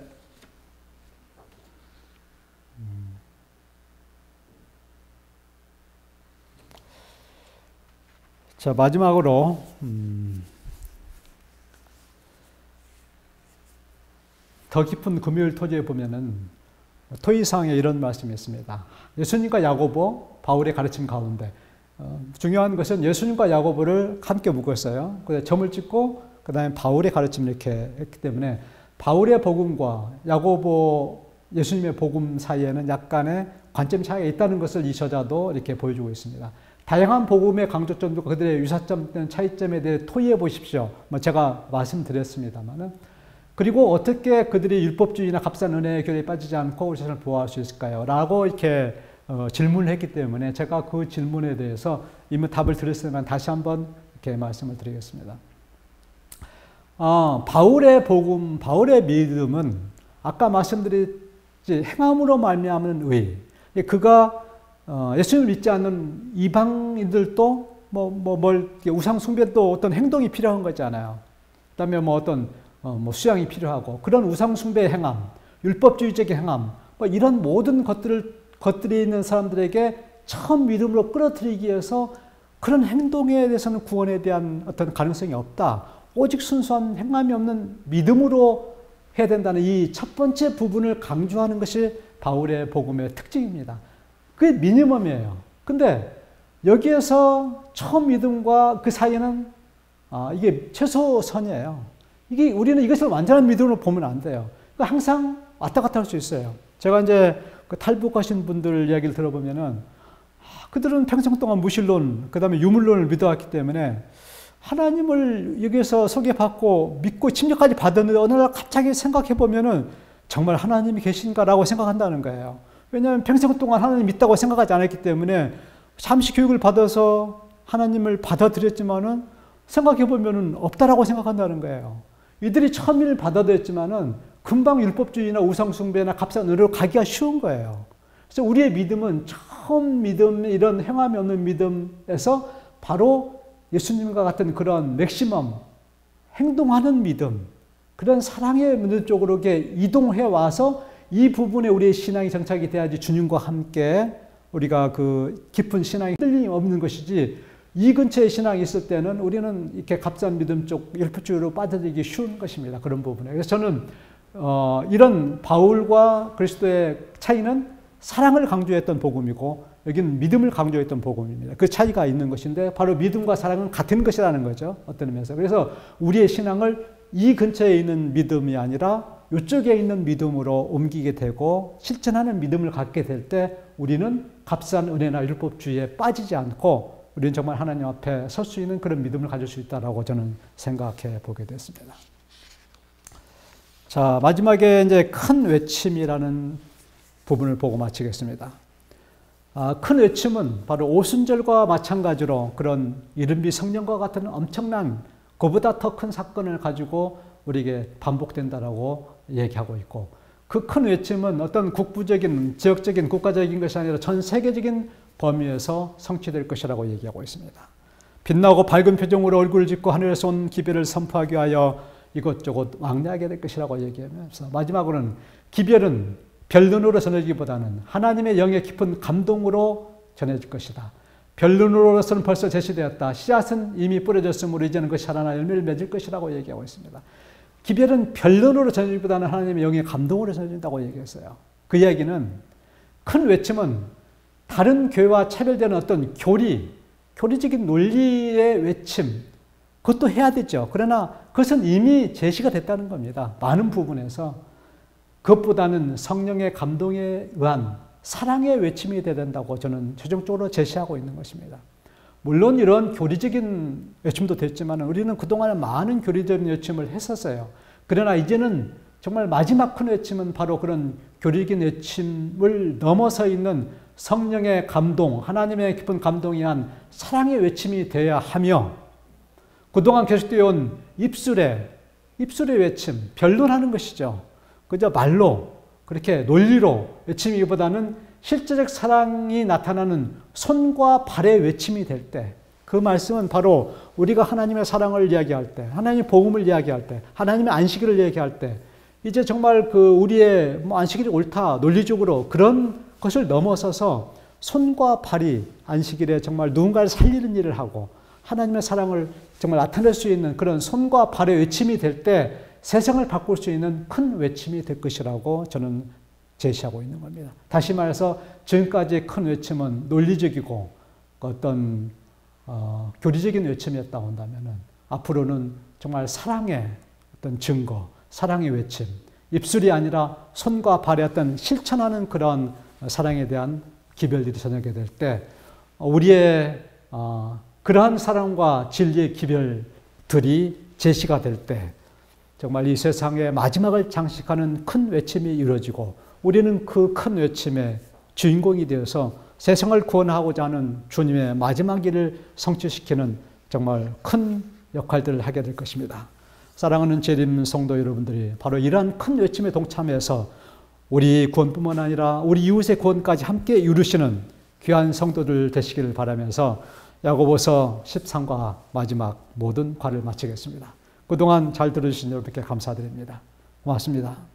A: 자, 마지막으로 더 깊은 금요일 토지에 보면은 토의상에 이런 말씀이 있습니다. 예수님과 야고보, 바울의 가르침 가운데 중요한 것은 예수님과 야고보를 함께 묶었어요. 그다음에 점을 찍고 그 다음에 바울의 가르침을 이렇게 했기 때문에 바울의 복음과 야고보 예수님의 복음 사이에는 약간의 관점 차이가 있다는 것을 이 저자도 이렇게 보여주고 있습니다. 다양한 복음의 강조점과 그들의 유사점, 차이점에 대해 토의해 보십시오. 제가 말씀드렸습니다만은. 그리고 어떻게 그들이 율법주의나 값싼 은혜의 교리에 빠지지 않고 우리 자신을 보호할 수 있을까요? 라고 이렇게 질문을 했기 때문에 제가 그 질문에 대해서 이미 답을 드렸으면 다시 한번 이렇게 말씀을 드리겠습니다. 바울의 복음, 바울의 믿음은 아까 말씀드렸지 행함으로 말미암는 의. 그가 예수님을 믿지 않는 이방인들도 우상 숭배도 어떤 행동이 필요한 거잖아요. 그다음에 어떤 수양이 필요하고 그런 우상 숭배의 행함, 율법주의적인 행함, 이런 모든 것들이 있는 사람들에게 처음 믿음으로 끌어들이기 위해서 그런 행동에 대해서는 구원에 대한 어떤 가능성이 없다. 오직 순수한 행함이 없는 믿음으로 해야 된다는 이 첫 번째 부분을 강조하는 것이 바울의 복음의 특징입니다. 그게 미니멈이에요. 근데 여기에서 처음 믿음과 그 사이에는 이게 최소선이에요. 우리는 이것을 완전한 믿음으로 보면 안 돼요. 항상 왔다 갔다 할 수 있어요. 제가 이제 그 탈북하신 분들 이야기를 들어보면은 그들은 평생 동안 무신론, 그 다음에 유물론을 믿어왔기 때문에 하나님을 여기서 소개받고 믿고 침략까지 받았는데 어느 날 갑자기 생각해 보면은 정말 하나님이 계신가라고 생각한다는 거예요. 왜냐하면 평생 동안 하나님 믿다고 생각하지 않았기 때문에 잠시 교육을 받아서 하나님을 받아들였지만은 생각해 보면은 없다라고 생각한다는 거예요. 이들이 처음을 받아들였지만은 금방 율법주의나 우상숭배나 값싼 의로 가기가 쉬운 거예요. 그래서 우리의 믿음은 처음 믿음, 이런 행함이 없는 믿음에서 바로 예수님과 같은 그런 맥시멈, 행동하는 믿음, 그런 사랑의 믿음 쪽으로 이렇게 이동해 와서 이 부분에 우리의 신앙이 정착이 돼야지 주님과 함께 우리가 그 깊은 신앙이 떨림이 없는 것이지, 이 근처에 신앙이 있을 때는 우리는 이렇게 값싼 믿음 쪽 율법주의로 빠져들기 쉬운 것입니다. 그런 부분에. 그래서 저는 이런 바울과 그리스도의 차이는 사랑을 강조했던 복음이고 여기는 믿음을 강조했던 복음입니다. 그 차이가 있는 것인데 바로 믿음과 사랑은 같은 것이라는 거죠. 어떤 의미에서. 그래서 우리의 신앙을 이 근처에 있는 믿음이 아니라 이쪽에 있는 믿음으로 옮기게 되고 실천하는 믿음을 갖게 될 때 우리는 값싼 은혜나 율법주의에 빠지지 않고 우리는 정말 하나님 앞에 설 수 있는 그런 믿음을 가질 수 있다라고 저는 생각해 보게 됐습니다. 자, 마지막에 이제 큰 외침이라는 부분을 보고 마치겠습니다. 큰 외침은 바로 오순절과 마찬가지로 그런 이른비 성령과 같은 엄청난 그보다 더 큰 사건을 가지고 우리에게 반복된다라고 얘기하고 있고, 그 큰 외침은 어떤 국부적인, 지역적인, 국가적인 것이 아니라 전 세계적인 범위에서 성취될 것이라고 얘기하고 있습니다. 빛나고 밝은 표정으로 얼굴을 짚고 하늘에서 온 기별을 선포하기 위하여 이곳저곳 왕래하게 될 것이라고 얘기하면서 마지막으로는 기별은 별눈으로 전해지기보다는 하나님의 영의 깊은 감동으로 전해질 것이다. 별눈으로서는 벌써 제시되었다. 씨앗은 이미 뿌려졌으므로 이제는 그 자라나 열매를 맺을 것이라고 얘기하고 있습니다. 기별은 별눈으로 전해지기보다는 하나님의 영의 감동으로 전해진다고 얘기했어요. 그 이야기는 큰 외침은 다른 교회와 차별되는 어떤 교리적인 논리의 외침, 그것도 해야 되죠. 그러나 그것은 이미 제시가 됐다는 겁니다. 많은 부분에서. 그것보다는 성령의 감동에 의한 사랑의 외침이 되어야 된다고 저는 최종적으로 제시하고 있는 것입니다. 물론 이런 교리적인 외침도 됐지만 우리는 그동안 많은 교리적인 외침을 했었어요. 그러나 이제는 정말 마지막 큰 외침은 바로 그런 교리적인 외침을 넘어서 있는 성령의 감동, 하나님의 깊은 감동에 의한 사랑의 외침이 되어야 하며, 그동안 계속되어 온 입술의 외침, 변론하는 것이죠. 그저 말로, 그렇게 논리로 외침이기보다는 실제적 사랑이 나타나는 손과 발의 외침이 될 때, 그 말씀은 바로 우리가 하나님의 사랑을 이야기할 때, 하나님의 복음을 이야기할 때, 하나님의 안식일을 이야기할 때, 이제 정말 우리의 안식일이 옳다, 논리적으로 그런 것을 넘어서서 손과 발이 안식일에 정말 누군가를 살리는 일을 하고 하나님의 사랑을 정말 나타낼 수 있는 그런 손과 발의 외침이 될 때 세상을 바꿀 수 있는 큰 외침이 될 것이라고 저는 제시하고 있는 겁니다. 다시 말해서 지금까지의 큰 외침은 논리적이고 어떤 교리적인 외침이었다고 한다면 앞으로는 정말 사랑의 어떤 증거, 사랑의 외침, 입술이 아니라 손과 발의 어떤 실천하는 그런 사랑에 대한 기별들이 전하게 될 때 우리의 그러한 사랑과 진리의 기별들이 제시가 될 때 정말 이 세상의 마지막을 장식하는 큰 외침이 이루어지고 우리는 그 큰 외침의 주인공이 되어서 세상을 구원하고자 하는 주님의 마지막 일을 성취시키는 정말 큰 역할들을 하게 될 것입니다. 사랑하는 재림 성도 여러분들이 바로 이러한 큰 외침에 동참해서 우리 구원뿐만 아니라 우리 이웃의 구원까지 함께 이루시는 귀한 성도들 되시기를 바라면서 야고보서 13과 마지막 모든 과를 마치겠습니다. 그동안 잘 들어주신 여러분께 감사드립니다. 고맙습니다.